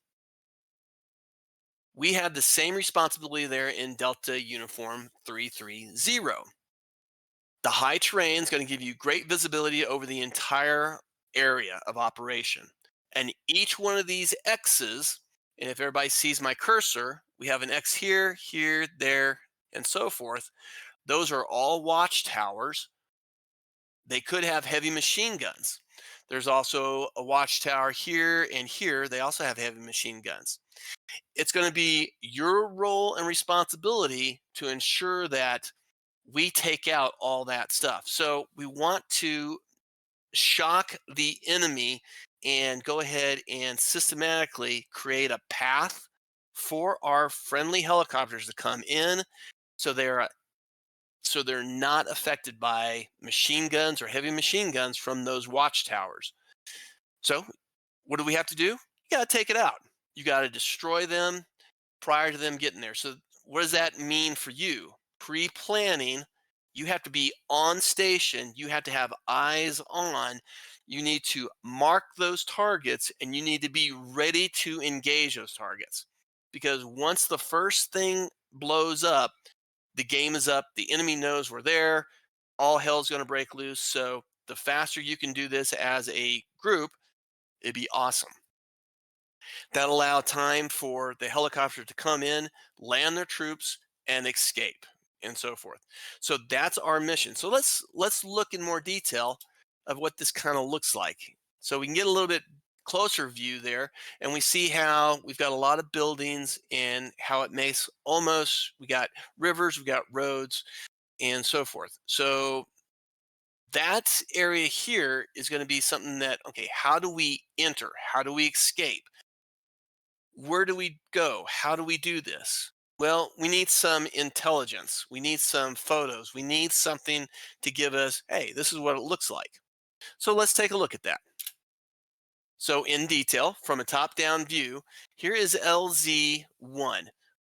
A: We have the same responsibility there in Delta Uniform 330. The high terrain is going to give you great visibility over the entire area of operation. And each one of these X's, and if everybody sees my cursor, we have an X here, here, there, and so forth. Those are all watchtowers. They could have heavy machine guns. There's also a watchtower here and here. They also have heavy machine guns. It's going to be your role and responsibility to ensure that we take out all that stuff. So we want to shock the enemy and go ahead and systematically create a path for our friendly helicopters to come in so they're not affected by machine guns or heavy machine guns from those watchtowers. So what do we have to do? You got to take it out. You got to destroy them prior to them getting there. So what does that mean for you? Pre-planning, you have to be on station. You have to have eyes on. You need to mark those targets and you need to be ready to engage those targets. Because once the first thing blows up, the game is up. The enemy knows we're there. All hell's going to break loose. So the faster you can do this as a group, it'd be awesome. That allow time for the helicopter to come in, land their troops, and escape, and so forth. So that's our mission. So let's look in more detail of what this kind of looks like. So we can get a little bit closer view there, and we see how we've got a lot of buildings and how it makes almost, we got rivers, we got roads, and so forth. So that area here is going to be something that, okay, how do we enter? How do we escape? Where do we go? How do we do this? Well, we need some intelligence. We need some photos. We need something to give us, hey, this is what it looks like. So let's take a look at that. So in detail, from a top-down view, here is LZ1.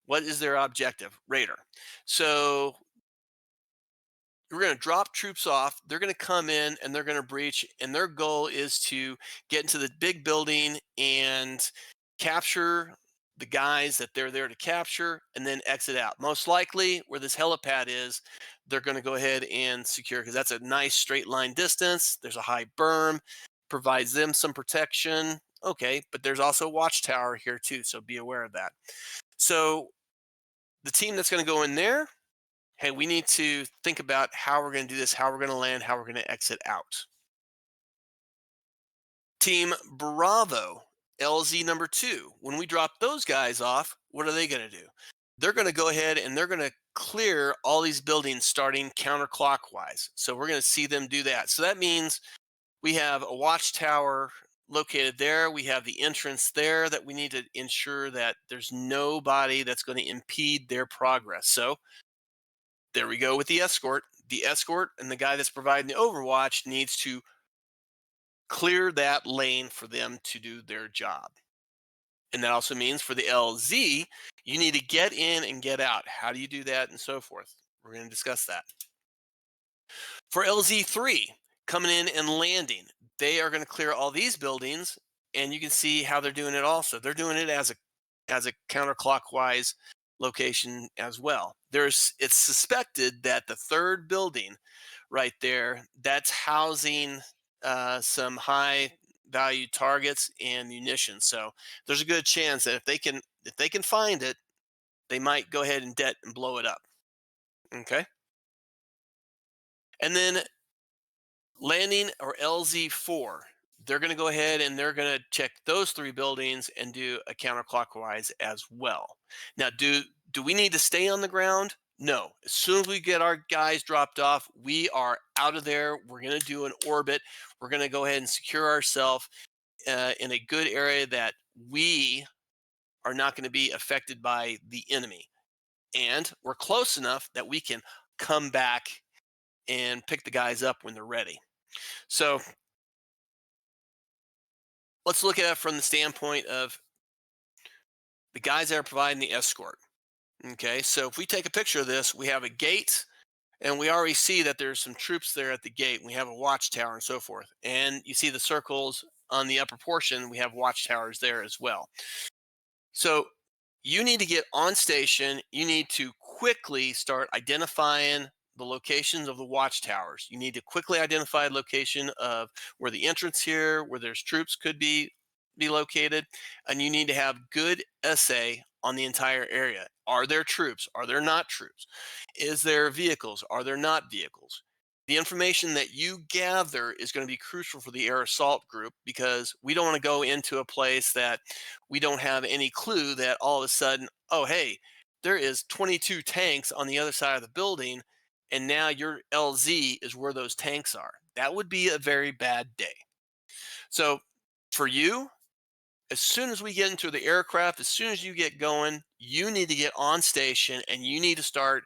A: What is their objective? Radar. So we're going to drop troops off. They're going to come in and they're going to breach. And their goal is to get into the big building and capture the guys that they're there to capture and then exit out. Most likely, where this helipad is, they're going to go ahead and secure because that's a nice straight line distance. There's a high berm, provides them some protection. Okay, but there's also a watchtower here too, so be aware of that. So the team that's going to go in there, hey, we need to think about how we're going to do this, how we're going to land, how we're going to exit out. Team Bravo, LZ number 2. When we drop those guys off, what are they going to do? They're going to go ahead and they're going to clear all these buildings starting counterclockwise. So we're going to see them do that. So that means we have a watchtower located there. We have the entrance there that we need to ensure that there's nobody that's going to impede their progress. So there we go with the escort. The escort and the guy that's providing the overwatch needs to clear that lane for them to do their job. And that also means for the LZ, you need to get in and get out. How do you do that and so forth? We're going to discuss that. For LZ3, coming in and landing, they are going to clear all these buildings, and you can see how they're doing it also. They're doing it as a counterclockwise location as well. It's suspected that the third building right there, that's housing some high value targets and munitions. So there's a good chance that if they can find it, they might go ahead and blow it up. Okay. And then landing or LZ4, they're going to go ahead and they're going to check those three buildings and do a counterclockwise as well. Now, do we need to stay on the ground? No. As soon as we get our guys dropped off, we are out of there. We're going to do an orbit. We're going to go ahead and secure ourselves in a good area that we are not going to be affected by the enemy. And we're close enough that we can come back and pick the guys up when they're ready. So let's look at it from the standpoint of the guys that are providing the escort. Okay, so if we take a picture of this, we have a gate, and we already see that there's some troops there at the gate. We have a watchtower and so forth. And you see the circles on the upper portion, we have watchtowers there as well. So you need to get on station. You need to quickly start identifying the locations of the watchtowers. You need to quickly identify the location of where the entrance here, where there's troops could be located, and you need to have good essay on the entire area. Are there troops? Are there not troops? Is there vehicles? Are there not vehicles? The information that you gather is going to be crucial for the air assault group, because we don't want to go into a place that we don't have any clue that all of a sudden, oh, hey, there is 22 tanks on the other side of the building, and now your LZ is where those tanks are. That would be a very bad day. So for you, as soon as we get into the aircraft, as soon as you get going, you need to get on station and you need to start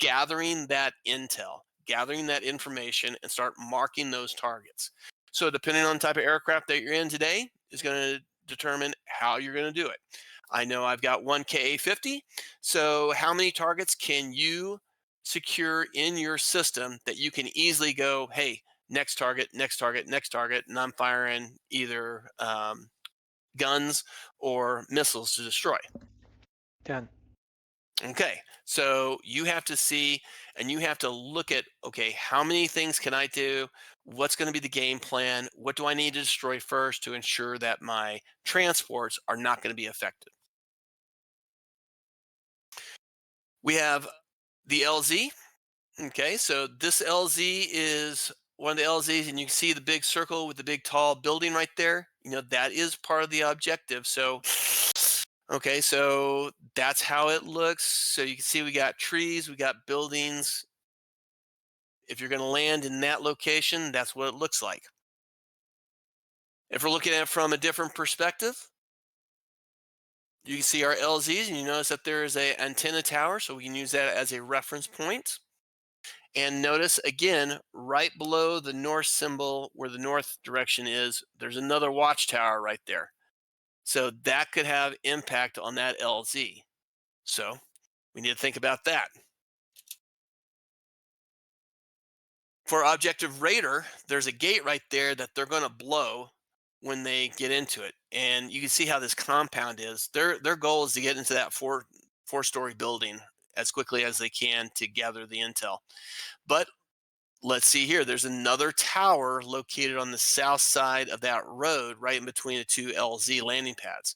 A: gathering that intel, gathering that information, and start marking those targets. So depending on the type of aircraft that you're in today is going to determine how you're going to do it. I know I've got one KA-50. So how many targets can you secure in your system that you can easily go, hey, next target, next target, next target, and I'm firing either guns or missiles to destroy.
B: 10.
A: Okay, so you have to see and you have to look at, okay, how many things can I do? What's going to be the game plan? What do I need to destroy first to ensure that my transports are not going to be affected? We have the LZ. Okay, so this LZ is one of the LZs, and you can see the big circle with the big tall building right there. You know, that is part of the objective. So, okay, so that's how it looks. So you can see we got trees, we got buildings. If you're going to land in that location, that's what it looks like. If we're looking at it from a different perspective, you can see our LZs, and you notice that there is a antenna tower, so we can use that as a reference point. And notice again, right below the north symbol where the north direction is, there's another watchtower right there. So that could have impact on that LZ. So we need to think about that. For objective radar, there's a gate right there that they're going to blow when they get into it. And you can see how this compound is. Their goal is to get into that four-story building as quickly as they can to gather the intel. But let's see here. There's another tower located on the south side of that road, right in between the two LZ landing pads.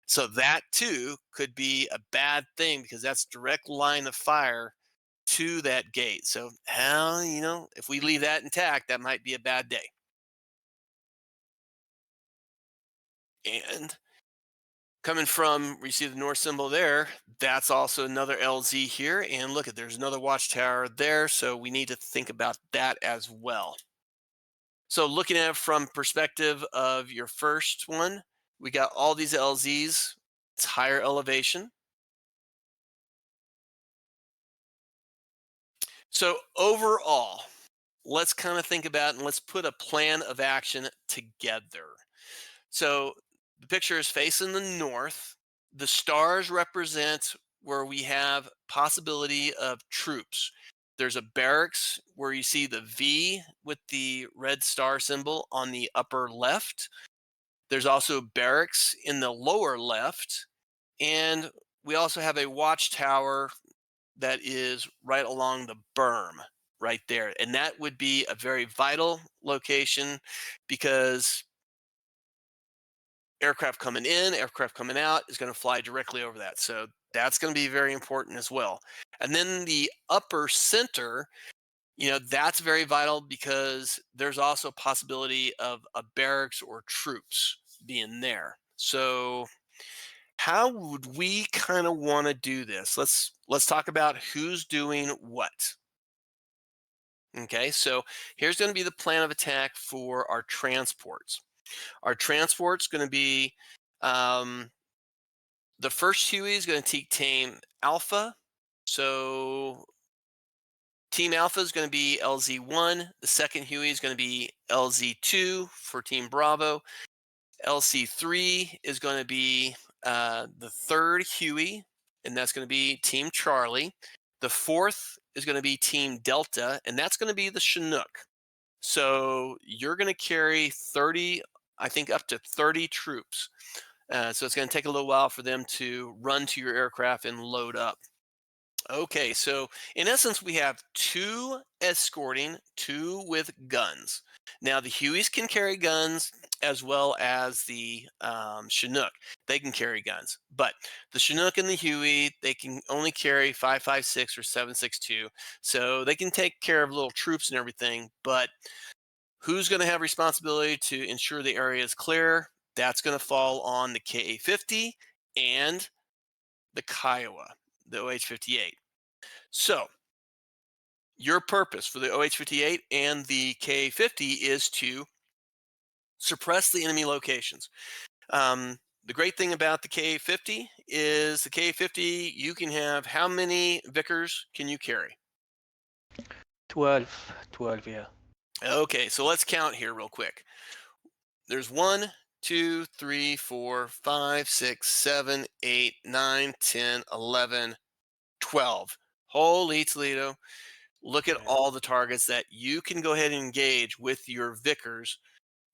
A: So that too could be a bad thing, because that's direct line of fire to that gate. So how, if we leave that intact, that might be a bad day. And coming from, you see the north symbol there, that's also another LZ here. And look at, there's another watchtower there. So we need to think about that as well. So looking at it from perspective of your first one, we got all these LZs. It's higher elevation. So overall, let's kind of think about and let's put a plan of action together. So the picture is facing the north. The stars represent where we have possibility of troops. There's a barracks where you see the V with the red star symbol on the upper left. There's also barracks in the lower left. And we also have a watchtower that is right along the berm right there. And that would be a very vital location because aircraft coming in, aircraft coming out is going to fly directly over that. So that's going to be very important as well. And then the upper center, that's very vital because there's also possibility of a barracks or troops being there. So how would we kind of want to do this? Let's talk about who's doing what. Okay, so here's going to be the plan of attack for our transports. Our transport's going to be the first Huey is going to take Team Alpha. So Team Alpha is going to be LZ1. The second Huey is going to be LZ2 for Team Bravo. LC3 is going to be the third Huey, and that's going to be Team Charlie. The fourth is going to be Team Delta, and that's going to be the Chinook. So you're going to carry 30, I think up to 30 troops. So it's going to take a little while for them to run to your aircraft and load up. Okay, so in essence, we have 2 escorting, 2 with guns. Now, the Hueys can carry guns as well as the Chinook. They can carry guns, but the Chinook and the Huey, they can only carry 5.56 or 7.62, so they can take care of little troops and everything, but who's going to have responsibility to ensure the area is clear? That's going to fall on the KA-50 and the Kiowa, the OH-58. So your purpose for the OH-58 and the KA-50 is to suppress the enemy locations. The great thing about the KA-50 is the KA-50, you can have how many Vickers can you carry?
B: 12, yeah.
A: Okay, so let's count here real quick. There's 1, 2, 3, 4, 5, 6, 7, 8, 9, 10, 11, 12. Holy Toledo. Look at
B: Yeah,
A: all the targets that you can go ahead and engage with your Vickers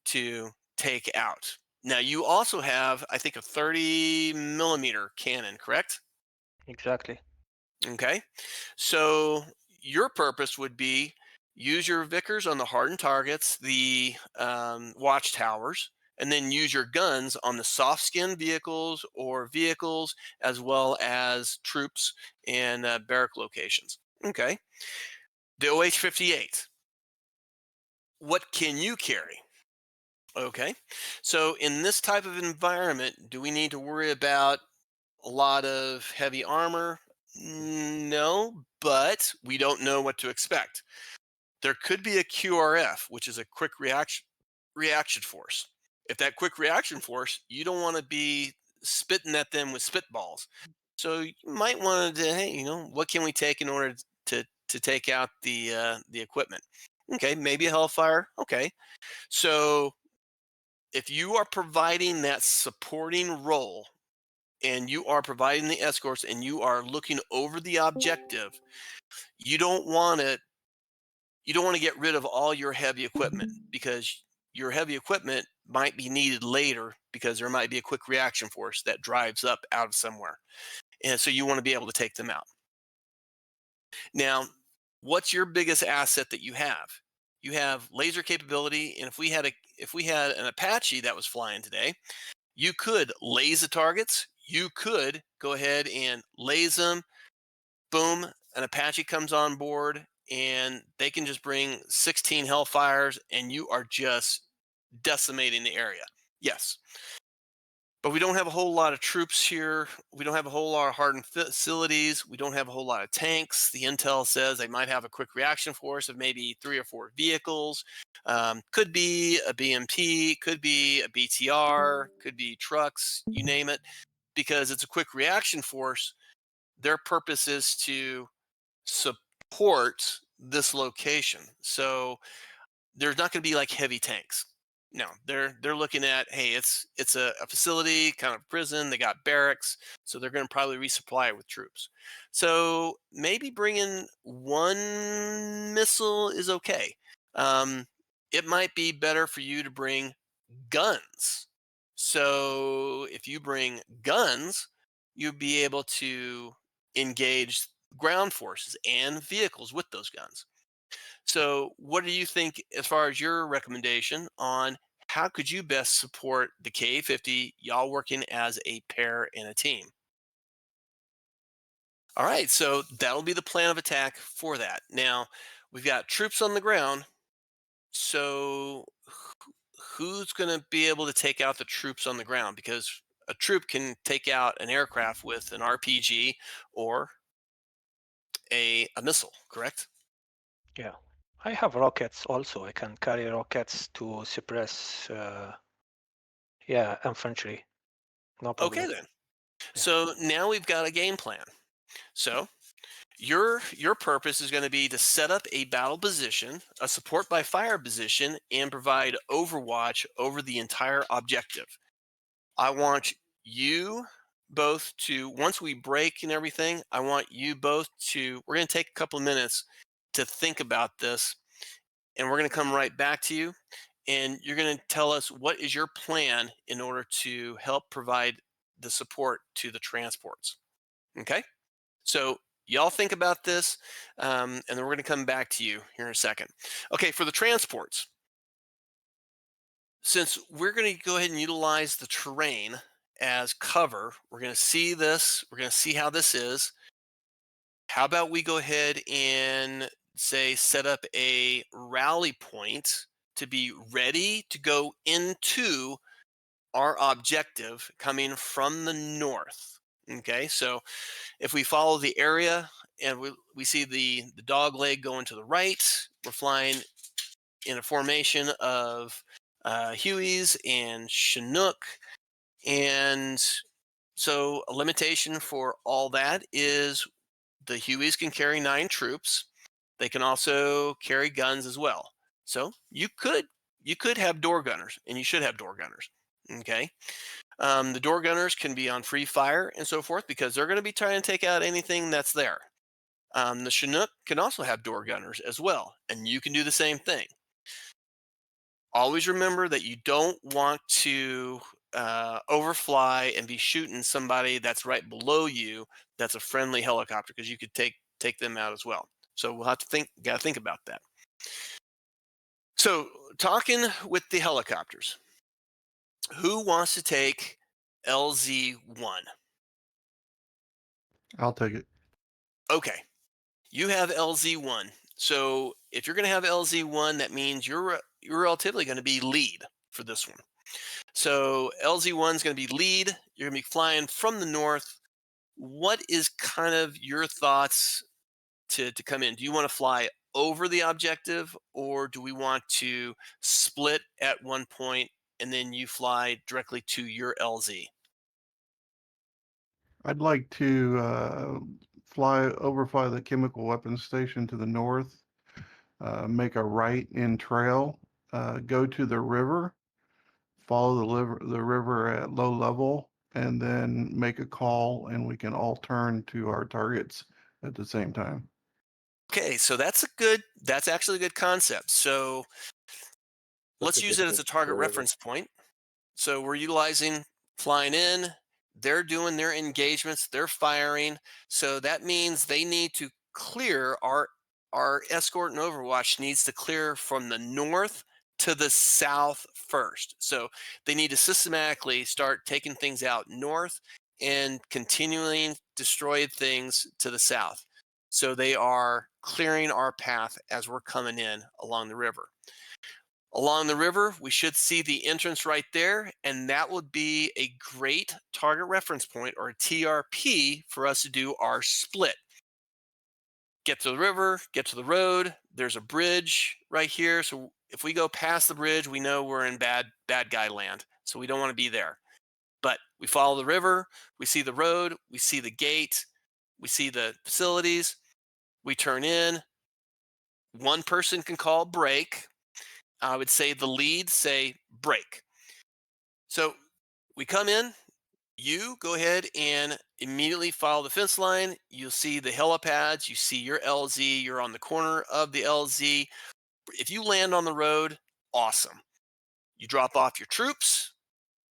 A: to take out. Now, you also have, I think, a 30 millimeter cannon, correct?
B: exactly.
A: Okay. So your purpose would be use your Vickers on the hardened targets, the watchtowers, and then use your guns on the soft skin vehicles or vehicles as well as troops and barrack locations. Okay. The OH-58. What can you carry? Okay. So in this type of environment, do we need to worry about a lot of heavy armor? No, but we don't know what to expect. There could be a QRF, which is a quick reaction force. If that quick reaction force, you don't want to be spitting at them with spitballs. So you might want to, hey, what can we take in order to take out the equipment? Okay, maybe a Hellfire. Okay, so if you are providing that supporting role and you are providing the escorts and you are looking over the objective, you don't want to get rid of all your heavy equipment because your heavy equipment might be needed later because there might be a quick reaction force that drives up out of somewhere. And so you want to be able to take them out. Now, what's your biggest asset that you have? You have laser capability, and if we had an Apache that was flying today, you could laze the targets. You could go ahead and laze them. Boom, an Apache comes on board, and they can just bring 16 Hellfires, and you are just decimating the area. Yes. But we don't have a whole lot of troops here. We don't have a whole lot of hardened facilities. We don't have a whole lot of tanks. The intel says they might have a quick reaction force of maybe 3 or 4 vehicles. Could be a BMP, could be a BTR, could be trucks, you name it. Because it's a quick reaction force, their purpose is to support this location. So there's not going to be like heavy tanks. No, they're looking at, hey, it's a facility, kind of prison. They got barracks, so they're going to probably resupply it with troops. So maybe bringing one missile is okay. Um, it might be better for you to bring guns. So if you bring guns, you'd be able to engage ground forces and vehicles with those guns. So, what do you think as far as your recommendation on how could you best support the K-50, y'all working as a pair and a team? All right, so that'll be the plan of attack for that. Now, we've got troops on the ground. So, who's going to be able to take out the troops on the ground? Because a troop can take out an aircraft with an RPG or a missile, correct?
B: Yeah. I have rockets also. I can carry rockets to suppress, yeah, infantry. No
A: Okay,
B: problem.
A: then.
B: Yeah.
A: So now we've got a game plan. So your purpose is going to be to set up a battle position, a support by fire position, and provide overwatch over the entire objective. I want you both to, once we break and everything, I want you both to, we're going to take a couple of minutes to think about this, and we're going to come right back to you. And you're going to tell us what is your plan in order to help provide the support to the transports. Okay? So y'all think about this, and then we're going to come back to you here in a second. Okay, for the transports, since we're going to go ahead and utilize the terrain as cover, we're going to see this, we're going to see how this is. How about we go ahead and say set up a rally point to be ready to go into our objective coming from the north. Okay, so if we follow the area and we see the dog leg going to the right, we're flying in a formation of Hueys and Chinook. And so a limitation for all that is the Hueys can carry 9 troops. They can also carry guns as well. So you could have door gunners, and you should have door gunners. Okay. The door gunners can be on free fire and so forth because they're going to be trying to take out anything that's there. The Chinook can also have door gunners as well, and you can do the same thing. Always remember that you don't want to overfly and be shooting somebody that's right below you that's a friendly helicopter because you could take them out as well. So we'll have to got to think about that. So talking with the helicopters, who wants to take LZ1?
C: I'll take it.
A: Okay, you have LZ1. So if you're going to have LZ1, that means you're relatively going to be lead for this one. So LZ1 is going to be lead. You're going to be flying from the north. What is kind of your thoughts to come in? Do you want to fly over the objective, or do we want to split at one point and then you fly directly to your LZ?
C: I'd like to overfly the chemical weapons station to the north, make a right in trail, go to the river, follow the river at low level, and then make a call, and we can all turn to our targets at the same time.
A: Okay, so that's actually a good concept. So let's use it as a target reference point. So we're utilizing flying in, they're doing their engagements, they're firing. So that means they need to clear our escort and overwatch needs to clear from the north to the south first. So they need to systematically start taking things out north and continuing destroy things to the south. So they are clearing our path as we're coming in along the river. Along the river, we should see the entrance right there, and that would be a great target reference point, or a TRP, for us to do our split. Get to the river, get to the road. There's a bridge right here. So if we go past the bridge, we know we're in bad guy land. So we don't want to be there. But we follow the river, we see the road, we see the gate, we see the facilities, we turn in. One person can call break. I would say the lead say break. So we come in, you go ahead and immediately follow the fence line. You'll see the helipads, you see your LZ, you're on the corner of the LZ. If you land on the road, awesome. You drop off your troops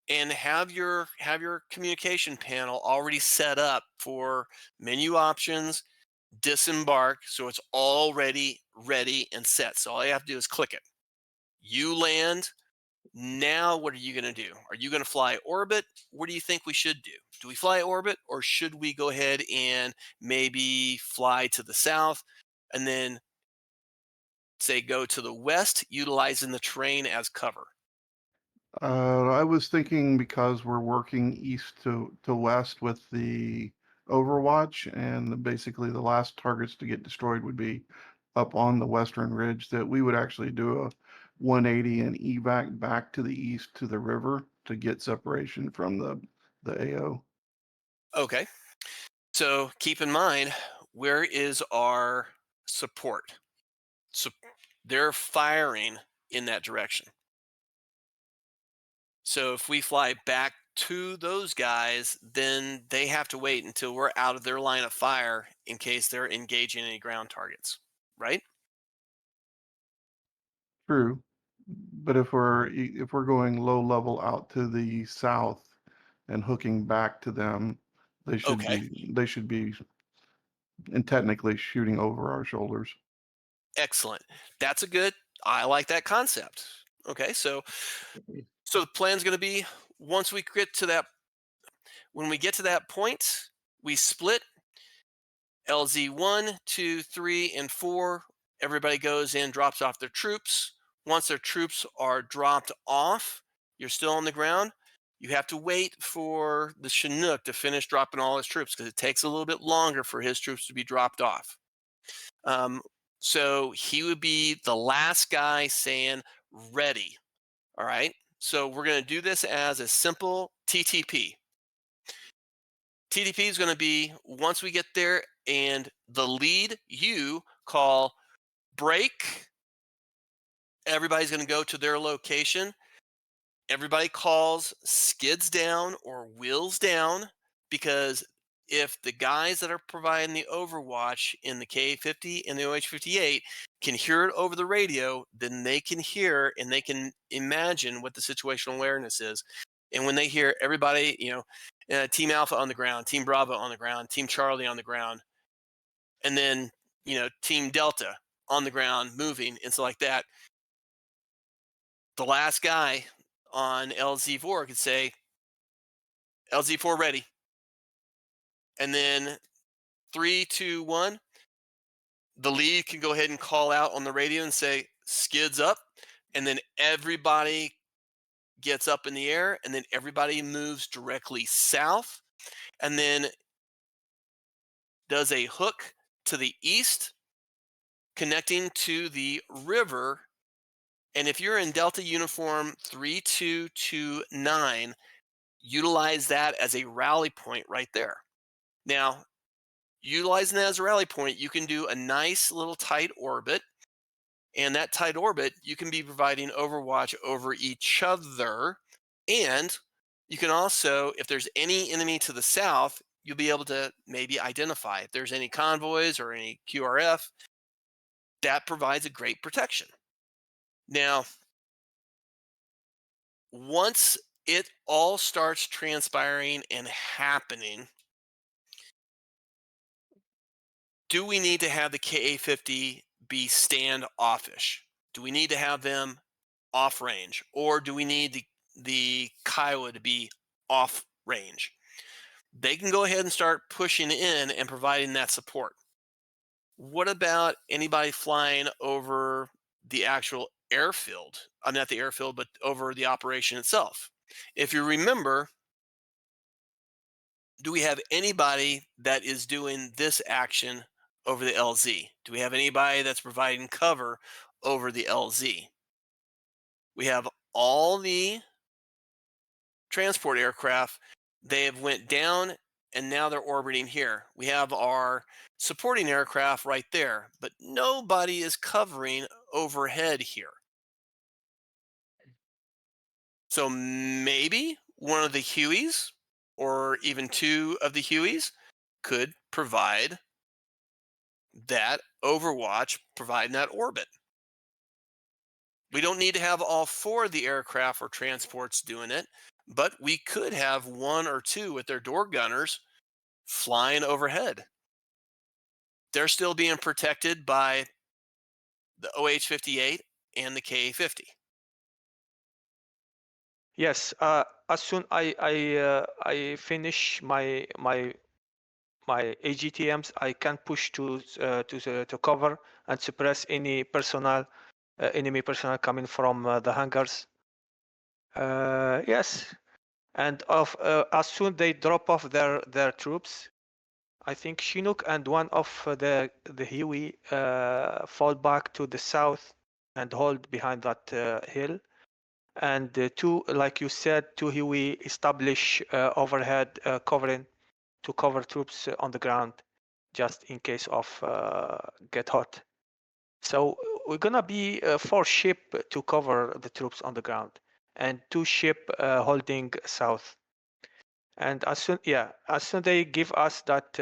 A: and have your communication panel already set up for menu options, disembark, so it's already ready and set. So all you have to do is click it. You land. Now, what are you going to do? Are you going to fly orbit? What do you think we should do? Do we fly orbit, or should we go ahead and maybe fly to the south and then say go to the west, utilizing the terrain as cover?
C: I was thinking because we're working east to west with the Overwatch, and basically the last targets to get destroyed would be up on the western ridge, that we would actually do a 180 and evac back to the east to the river to get separation from the AO.
A: Okay. So keep in mind, where is our support? So they're firing in that direction. So if we fly back to those guys, then they have to wait until we're out of their line of fire in case they're engaging any ground targets, right?
C: True, but if we're going low level out to the south and hooking back to them, they should
A: Okay,
C: be and technically shooting over our shoulders.
A: excellent. That's a good, I like that concept. Okay, so the plan's going to be, once we get to that, when we get to that point, we split LZ 1, 2, 3, and 4. Everybody goes in, drops off their troops. Once their troops are dropped off, you're still on the ground. You have to wait for the Chinook to finish dropping all his troops, because it takes a little bit longer for his troops to be dropped off. Um, so he would be the last guy saying ready. All right. So we're going to do this as a simple TTP. TTP is going to be, once we get there and the lead, you call break. Everybody's going to go to their location. Everybody calls skids down or wheels down, because if the guys that are providing the overwatch in the K-50 and the OH-58 can hear it over the radio, then they can hear and they can imagine what the situational awareness is. And when they hear everybody, Team Alpha on the ground, Team Bravo on the ground, Team Charlie on the ground, and then, Team Delta on the ground moving and stuff like that, the last guy on LZ4 could say, LZ4 ready. And then 3, 2, 1, the lead can go ahead and call out on the radio and say, skids up. And then everybody gets up in the air, and then everybody moves directly south, and then does a hook to the east, connecting to the river. And if you're in Delta Uniform 3229, utilize that as a rally point right there. Now, utilizing that as a rally point, you can do a nice little tight orbit. And that tight orbit, you can be providing overwatch over each other. And you can also, if there's any enemy to the south, you'll be able to maybe identify if there's any convoys or any QRF. That provides a great protection. Now, once it all starts transpiring and happening, do we need to have the KA-50 be standoffish? Do we need to have them off range, or do we need the Kiowa to be off range? They can go ahead and start pushing in and providing that support. What about anybody flying over the actual airfield. Not the airfield, but over the operation itself. If you remember, do we have anybody that is doing this action over the LZ? Do we have anybody that's providing cover over the LZ? We have all the transport aircraft. They have went down and now they're orbiting here. We have our supporting aircraft right there, but nobody is covering overhead here. So maybe one of the Hueys or even two of the Hueys could provide that overwatch, providing that orbit. We don't need to have all four of the aircraft or transports doing it, but we could have one or two with their door gunners flying overhead. They're still being protected by the OH-58 and the KA-50.
B: Yes. As soon I finish my AGTMs, I can push to cover and suppress any personnel, enemy personnel coming from the hangars. Yes, and as soon they drop off their troops, I think Chinook and one of the Huey fall back to the south and hold behind that hill. And two, like you said, two Huey establish overhead covering to cover troops on the ground, just in case of get hot. So we're gonna be 4 ship to cover the troops on the ground, and 2 ship holding south. And as soon they give us that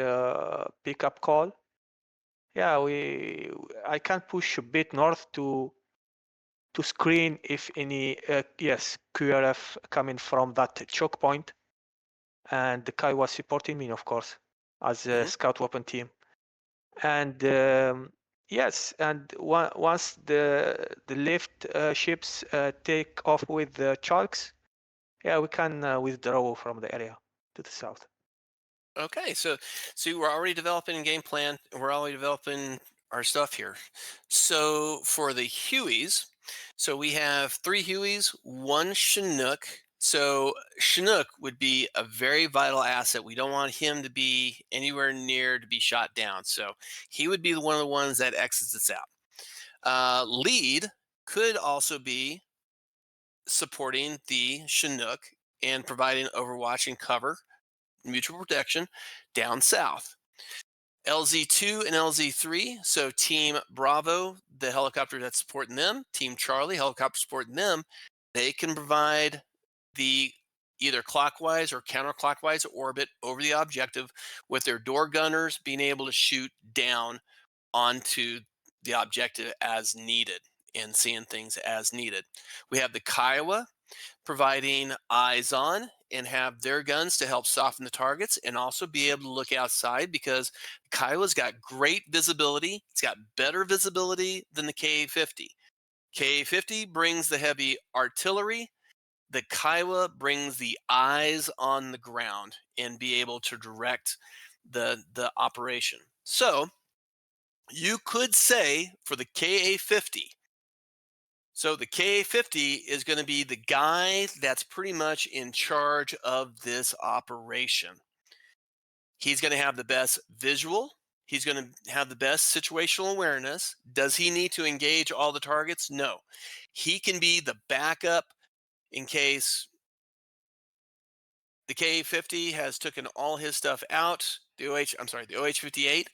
B: pickup call, I can push a bit north to screen if any QRF coming from that choke point, and the Kai was supporting me, of course, as a scout weapon team. And yes, and once the lift ships take off with the chalks, we can withdraw from the area to the south.
A: Okay, so we're already developing a game plan. We're already developing our stuff here. So for the Hueys, so we have 3 Hueys, 1 Chinook. So Chinook would be a very vital asset. We don't want him to be anywhere near to be shot down. So he would be one of the ones that exits us out. Lead could also be supporting the Chinook and providing overwatch and cover, mutual protection down south. LZ2 and LZ3, so Team Bravo, the helicopter that's supporting them, Team Charlie, helicopter supporting them, they can provide the either clockwise or counterclockwise orbit over the objective with their door gunners being able to shoot down onto the objective as needed and seeing things as needed. We have the Kiowa providing eyes on and have their guns to help soften the targets and also be able to look outside, because Kiowa's got great visibility. It's got better visibility than the KA-50. KA-50 brings the heavy artillery. The Kiowa brings the eyes on the ground and be able to direct the operation. So you could say for the KA-50, so the KA-50 is going to be the guy that's pretty much in charge of this operation. He's going to have the best visual. He's going to have the best situational awareness. Does he need to engage all the targets? No. He can be the backup in case the KA-50 has taken all his stuff out. The OH-58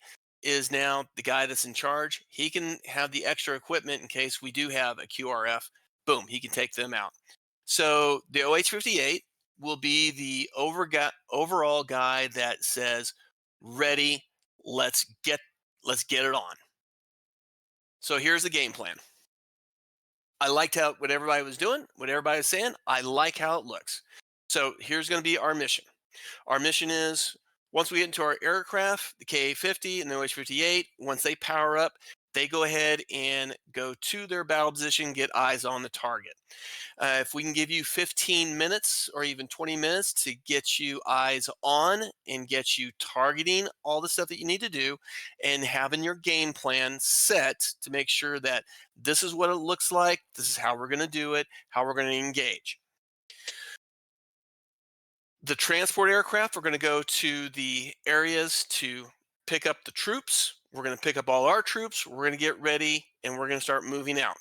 A: is now the guy that's in charge. He can have the extra equipment in case we do have a QRF. Boom, he can take them out. So the OH-58 will be the overall guy that says, ready, let's get it on. So here's the game plan. I liked what everybody was doing, what everybody was saying. I like how it looks. So here's going to be our mission. Our mission is, once we get into our aircraft, the KA-50 and the OH-58, once they power up, they go ahead and go to their battle position, get eyes on the target. If we can give you 15 minutes or even 20 minutes to get you eyes on and get you targeting all the stuff that you need to do and having your game plan set to make sure that this is what it looks like, this is how we're going to do it, how we're going to engage. The transport aircraft are going to go to the areas to pick up the troops. We're going to pick up all our troops. We're going to get ready and we're going to start moving out.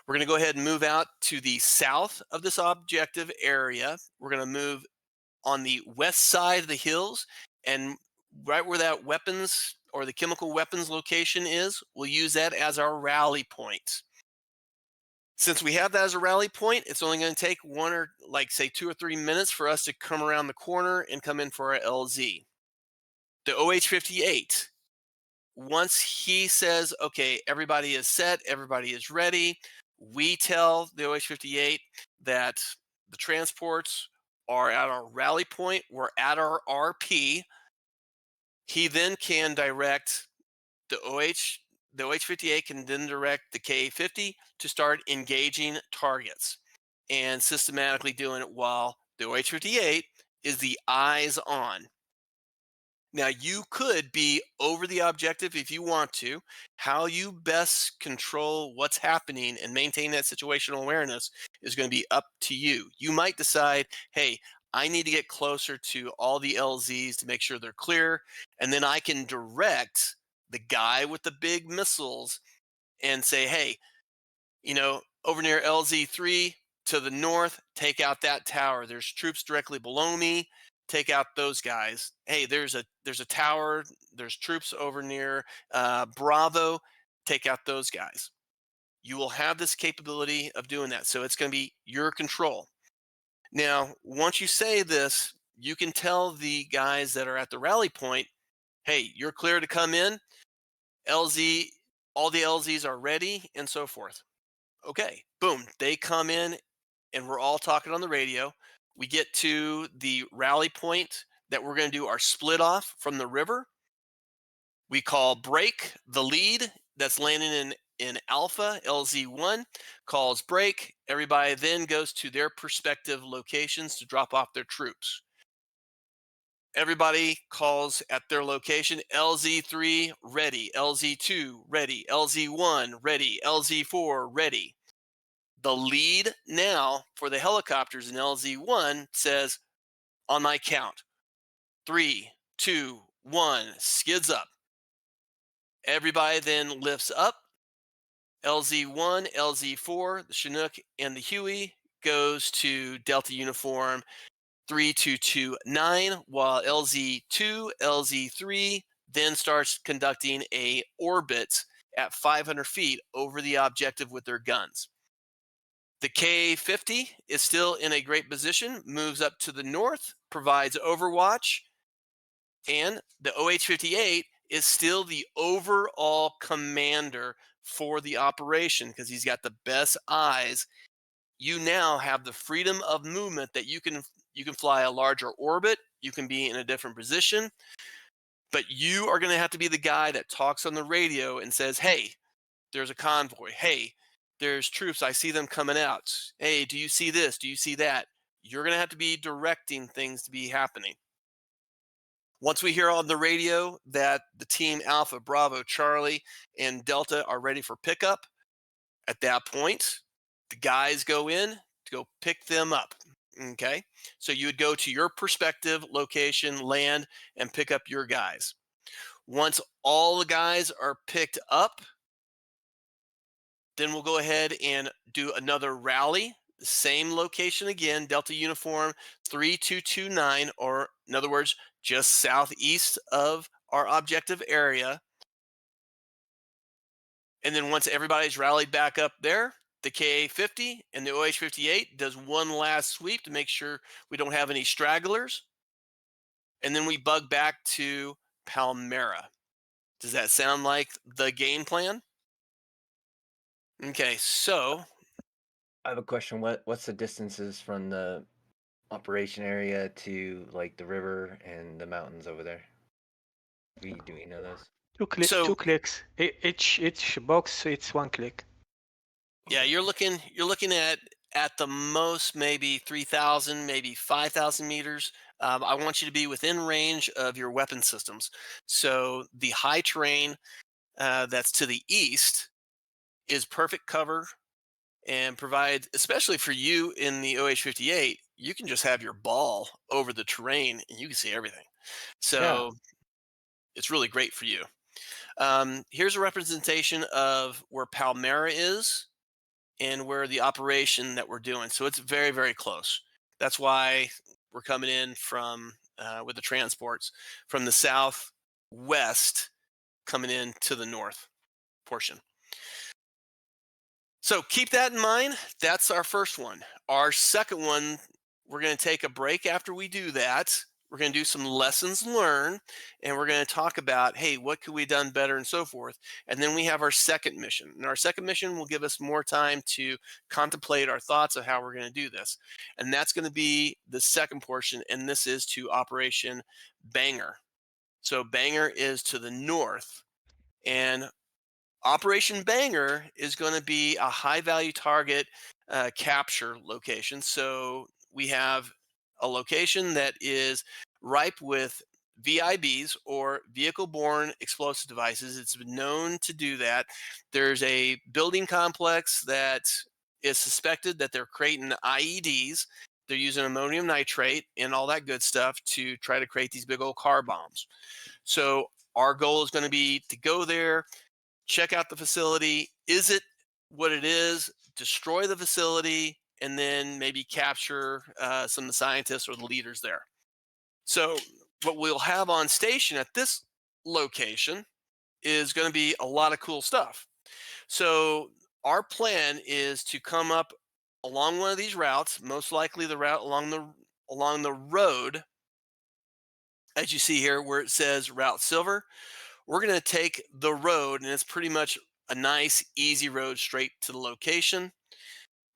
A: We're going to go ahead and move out to the south of this objective area. We're going to move on the west side of the hills, and right where that weapons or the chemical weapons location is, we'll use that as our rally point. Since we have that as a rally point, it's only going to take 2 or 3 minutes for us to come around the corner and come in for our LZ. The OH-58, once he says, okay, everybody is set, everybody is ready, we tell the OH-58 that the transports are at our rally point, we're at our RP. He then can direct the OH-58 can then direct the Ka-50 to start engaging targets and systematically doing it while the OH-58 is the eyes on. Now, you could be over the objective if you want to. How you best control what's happening and maintain that situational awareness is going to be up to you. You might decide, hey, I need to get closer to all the LZs to make sure they're clear, and then I can direct the guy with the big missiles and say, hey, over near LZ3 to the north, take out that tower. There's troops directly below me. Take out those guys. Hey, there's a tower. There's troops over near Bravo. Take out those guys. You will have this capability of doing that. So it's going to be your control. Now, once you say this, you can tell the guys that are at the rally point, hey, you're clear to come in. LZ, all the LZs are ready, and so forth. Okay, boom, they come in and we're all talking on the radio. We get to the rally point that we're going to do our split off from the river. We call break. The lead that's landing in Alpha, LZ1, calls break. Everybody then goes to their respective locations to drop off their troops. Everybody calls at their location, LZ3 ready, LZ2 ready, LZ1 ready, LZ4 ready. The lead now for the helicopters in LZ1 says, on my count, 3, 2, 1, skids up. Everybody then lifts up. LZ1, LZ4, the Chinook, and the Huey goes to Delta Uniform 3229, while LZ2, LZ3 then starts conducting a orbit at 500 feet over the objective with their guns. The Ka-50 is still in a great position, moves up to the north, provides overwatch, and the OH-58 is still the overall commander for the operation because he's got the best eyes. You now have the freedom of movement that you can fly a larger orbit, you can be in a different position, but you are going to have to be the guy that talks on the radio and says, hey, there's a convoy. Hey, there's troops. I see them coming out. Hey, do you see this? Do you see that? You're going to have to be directing things to be happening. Once we hear on the radio that the team Alpha, Bravo, Charlie, and Delta are ready for pickup, at that point, the guys go in to go pick them up. Okay? So you would go to your perspective location, land, and pick up your guys. Once all the guys are picked up, then we'll go ahead and do another rally, the same location again, Delta Uniform 3229, or in other words, just southeast of our objective area. And then once everybody's rallied back up there, the Ka-50 and the OH-58 does one last sweep to make sure we don't have any stragglers. And then we bug back to Palmyra. Does that sound like the game plan? Okay, so
D: I have a question. What's the distances from the operation area to like the river and the mountains over there? Do we know those?
A: So
B: Two clicks. Each box, it's one click.
A: yeah, you're looking at the most maybe 3,000, maybe 5,000 meters. I want you to be within range of your weapon systems. So the high terrain that's to the east is perfect cover and provide, especially for you in the OH-58, you can just have your ball over the terrain and you can see everything.
B: Yeah.
A: So it's really great for you. Here's a representation of where Palmyra is and where the operation that we're doing. So it's very, very close. That's why we're coming in from with the transports from the southwest coming in to the north portion. So keep that in mind. That's our first one. Our second one, we're going to take a break after we do that. We're going to do some lessons learned, and we're going to talk about, hey, what could we have done better and so forth. And then we have our second mission. And our second mission will give us more time to contemplate our thoughts of how we're going to do this. And that's going to be the second portion, and this is to Operation Banger. So Banger is to the north, and Operation Banger is going to be a high value target capture location. So we have a location that is ripe with VIBs or vehicle borne explosive devices. It's been known to do that. There's a building complex that is suspected that they're creating IEDs. They're using ammonium nitrate and all that good stuff to try to create these big old car bombs. So our goal is going to be to go there, check out the facility. Is it what it is? Destroy the facility, and then maybe capture some of the scientists or the leaders there. So what we'll have on station at this location is going to be a lot of cool stuff. So our plan is to come up along one of these routes, most likely the route along the road, as you see here, where it says Route Silver. We're going to take the road, and it's pretty much a nice, easy road straight to the location.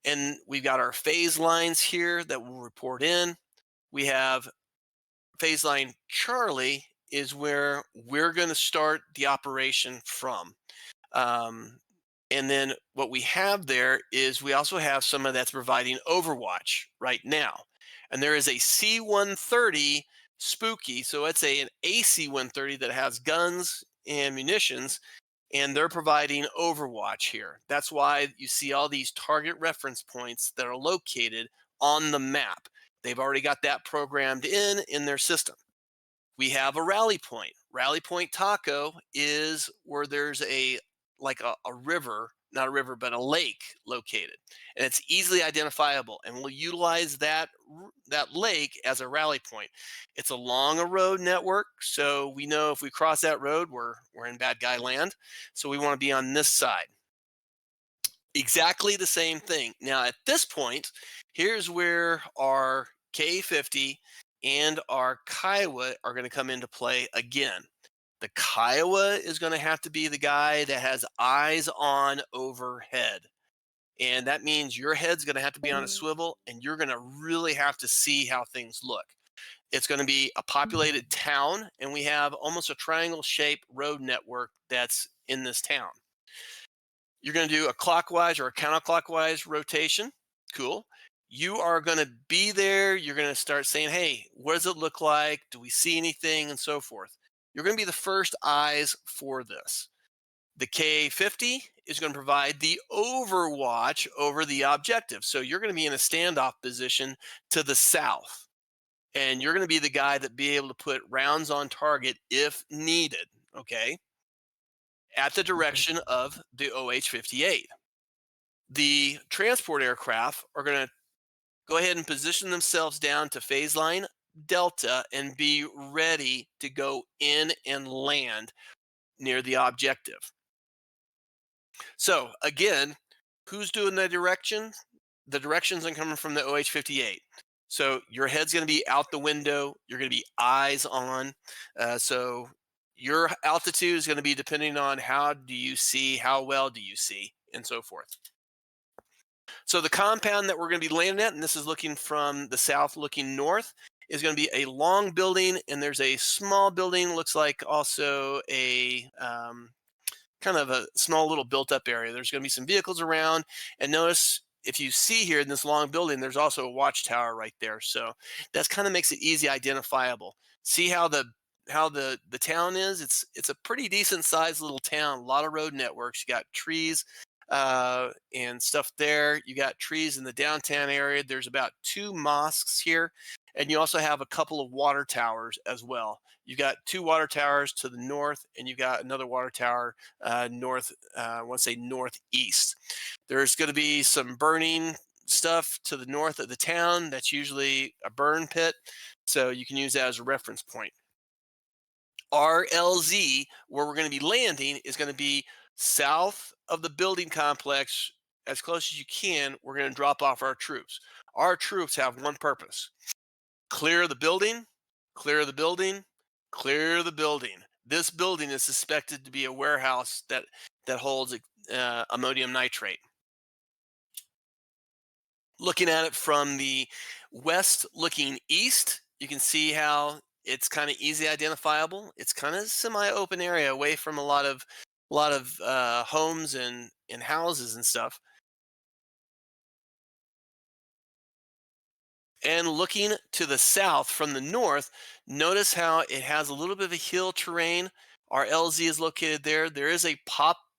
A: And we've got our phase lines here that will report in. We have phase line Charlie is where we're going to start the operation from. And then what we have there is we also have someone that's providing overwatch right now. And there is a C-130 Spooky. So it's an AC-130 that has guns and munitions, and they're providing overwatch here. That's why you see all these target reference points that are located on the map. They've already got that programmed in their system. We have a rally point. Rally Point Taco is where there's a river, not a river, but a lake located, and it's easily identifiable. And we'll utilize that lake as a rally point. It's along a road network, so we know if we cross that road, we're in bad guy land. So we want to be on this side. Exactly the same thing. Now at this point, here's where our K-50 and our Kiowa are going to come into play again. The Kiowa is going to have to be the guy that has eyes on overhead. And that means your head's going to have to be on a swivel, and you're going to really have to see how things look. It's going to be a populated town, and we have almost a triangle-shaped road network that's in this town. You're going to do a clockwise or a counterclockwise rotation. Cool. You are going to be there. You're going to start saying, hey, what does it look like? Do we see anything? And so forth. You're going to be the first eyes for this. The K-50 is going to provide the overwatch over the objective. So you're going to be in a standoff position to the south. And you're going to be the guy that be able to put rounds on target if needed, okay, at the direction of the OH-58. The transport aircraft are going to go ahead and position themselves down to phase line Delta and be ready to go in and land near the objective. So again, who's doing the direction? The direction's coming from the OH-58. So your head's going to be out the window. You're going to be eyes on. So your altitude is going to be depending on how do you see, how well do you see, and so forth. So the compound that we're going to be landing at, and this is looking from the south looking north, is going to be a long building, and there's a small building, looks like also a kind of a small little built up area. There's going to be some vehicles around, and notice if you see here in this long building, there's also a watchtower right there. So that kind of makes it easy identifiable. See how the town is? It's a pretty decent sized little town. A lot of road networks. You got trees and stuff there. You got trees in the downtown area. There's about 2 mosques here, and you also have a couple of water towers as well. You got 2 water towers to the north, and you got another water tower north. I want to say northeast. There's going to be some burning stuff to the north of the town. That's usually a burn pit, so you can use that as a reference point. RLZ, where we're going to be landing, is going to be south of the building complex. As close as you can, we're going to drop off our troops. Our troops have one purpose: clear the building, clear the building, clear the building. This building is suspected to be a warehouse that holds ammonium nitrate. Looking at it from the west looking east, you can see how it's kind of easy identifiable. It's kind of semi-open area away from a lot of homes and houses and stuff. And looking to the south from the north, notice how it has a little bit of a hill terrain. Our LZ is located there. There is a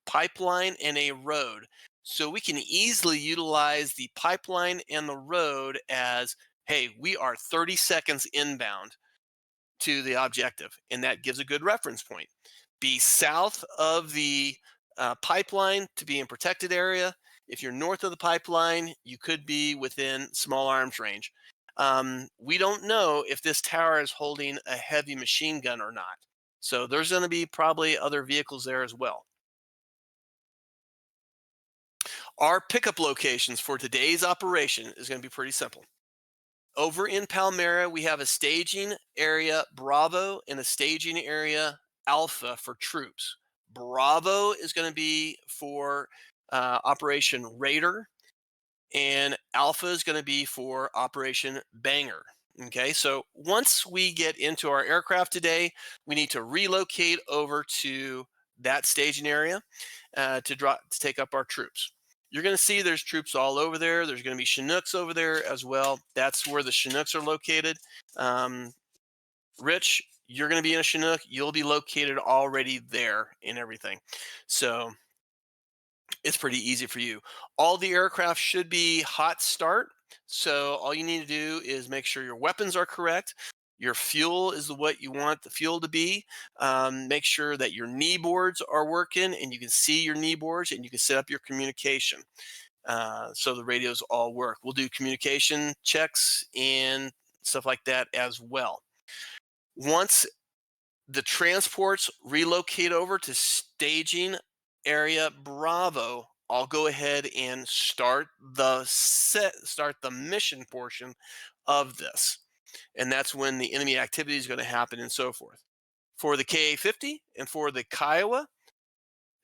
A: pipeline and a road. So we can easily utilize the pipeline and the road as, hey, we are 30 seconds inbound to the objective. And that gives a good reference point. Be south of the pipeline to be in protected area. If you're north of the pipeline, you could be within small arms range. We don't know if this tower is holding a heavy machine gun or not. So there's going to be probably other vehicles there as well. Our pickup locations for today's operation is going to be pretty simple. Over in Palmyra, we have a staging area Bravo and a staging area Alpha for troops. Bravo is going to be for Operation Raider, and Alpha is going to be for Operation Banger. Okay, so once we get into our aircraft today, we need to relocate over to that staging area to take up our troops. You're going to see there's troops all over there. There's going to be Chinooks over there as well. That's where the Chinooks are located. Rich, you're going to be in a Chinook. You'll be located already there and everything. So it's pretty easy for you. All the aircraft should be hot start. So all you need to do is make sure your weapons are correct. Your fuel is what you want the fuel to be. Make sure that your knee boards are working and you can see your knee boards and you can set up your communication. So the radios all work. We'll do communication checks and stuff like that as well. Once the transports relocate over to staging area Bravo, I'll go ahead and start the mission portion of this. And that's when the enemy activity is going to happen and so forth. For the KA-50 and for the Kiowa,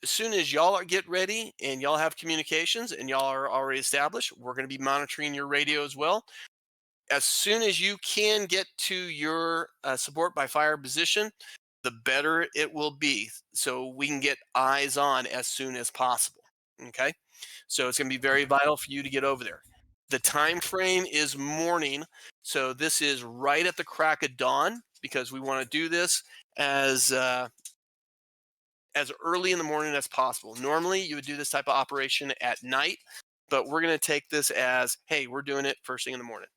A: as soon as y'all get ready and y'all have communications and y'all are already established, we're going to be monitoring your radio as well. As soon as you can get to your support by fire position, the better it will be, so we can get eyes on as soon as possible. Okay, so it's going to be very vital for you to get over there. The time frame is morning, so this is right at the crack of dawn because we want to do this as early in the morning as possible. Normally, you would do this type of operation at night, but we're going to take this as, hey, we're doing it first thing in the morning.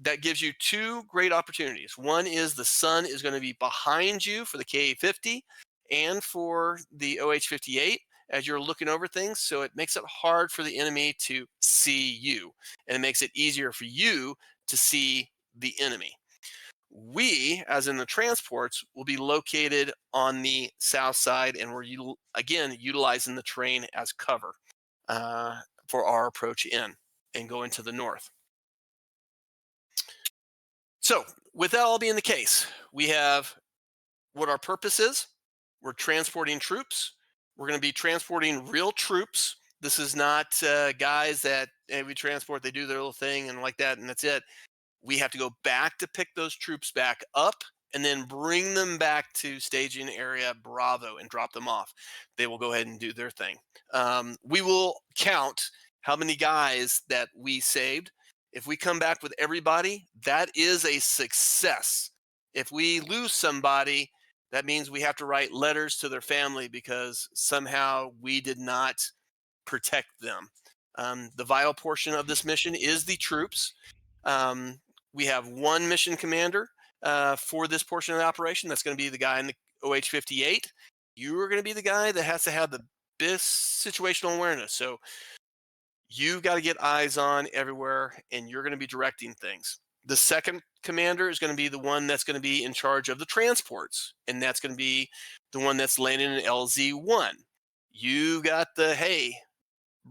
A: That gives you 2 great opportunities. One is the sun is going to be behind you for the KA-50 and for the OH-58 as you're looking over things. So it makes it hard for the enemy to see you, and it makes it easier for you to see the enemy. We, as in the transports, will be located on the south side, and we're again utilizing the terrain as cover for our approach in and go into the north. So with that all being the case, we have what our purpose is. We're transporting troops. We're going to be transporting real troops. This is not guys that we transport, they do their little thing and like that, and that's it. we have to go back to pick those troops back up and then bring them back to staging area Bravo and drop them off. They will go ahead and do their thing. We will count how many guys that we saved. If we come back with everybody, that is a success. If we lose somebody, that means we have to write letters to their family because somehow we did not protect them. The vital portion of this mission is the troops. We have one mission commander for this portion of the operation. That's going to be the guy in the OH-58. You are going to be the guy that has to have the best situational awareness. So you've got to get eyes on everywhere, and you're going to be directing things. The second commander is going to be the one that's going to be in charge of the transports, and that's going to be the one that's landing in LZ-1. You got the, hey,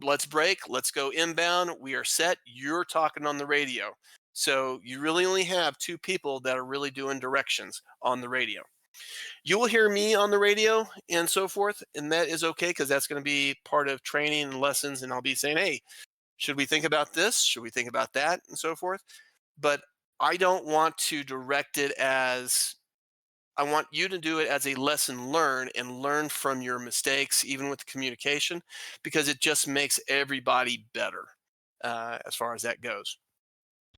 A: let's break, let's go inbound, we are set, you're talking on the radio. So you really only have two people that are really doing directions on the radio. You will hear me on the radio and so forth, and that is okay because that's going to be part of training and lessons, and I'll be saying, hey, should we think about this? Should we think about that? And so forth. But I don't want to direct it as, I want you to do it as a lesson learned and learn from your mistakes, even with the communication, because it just makes everybody better as far as that goes.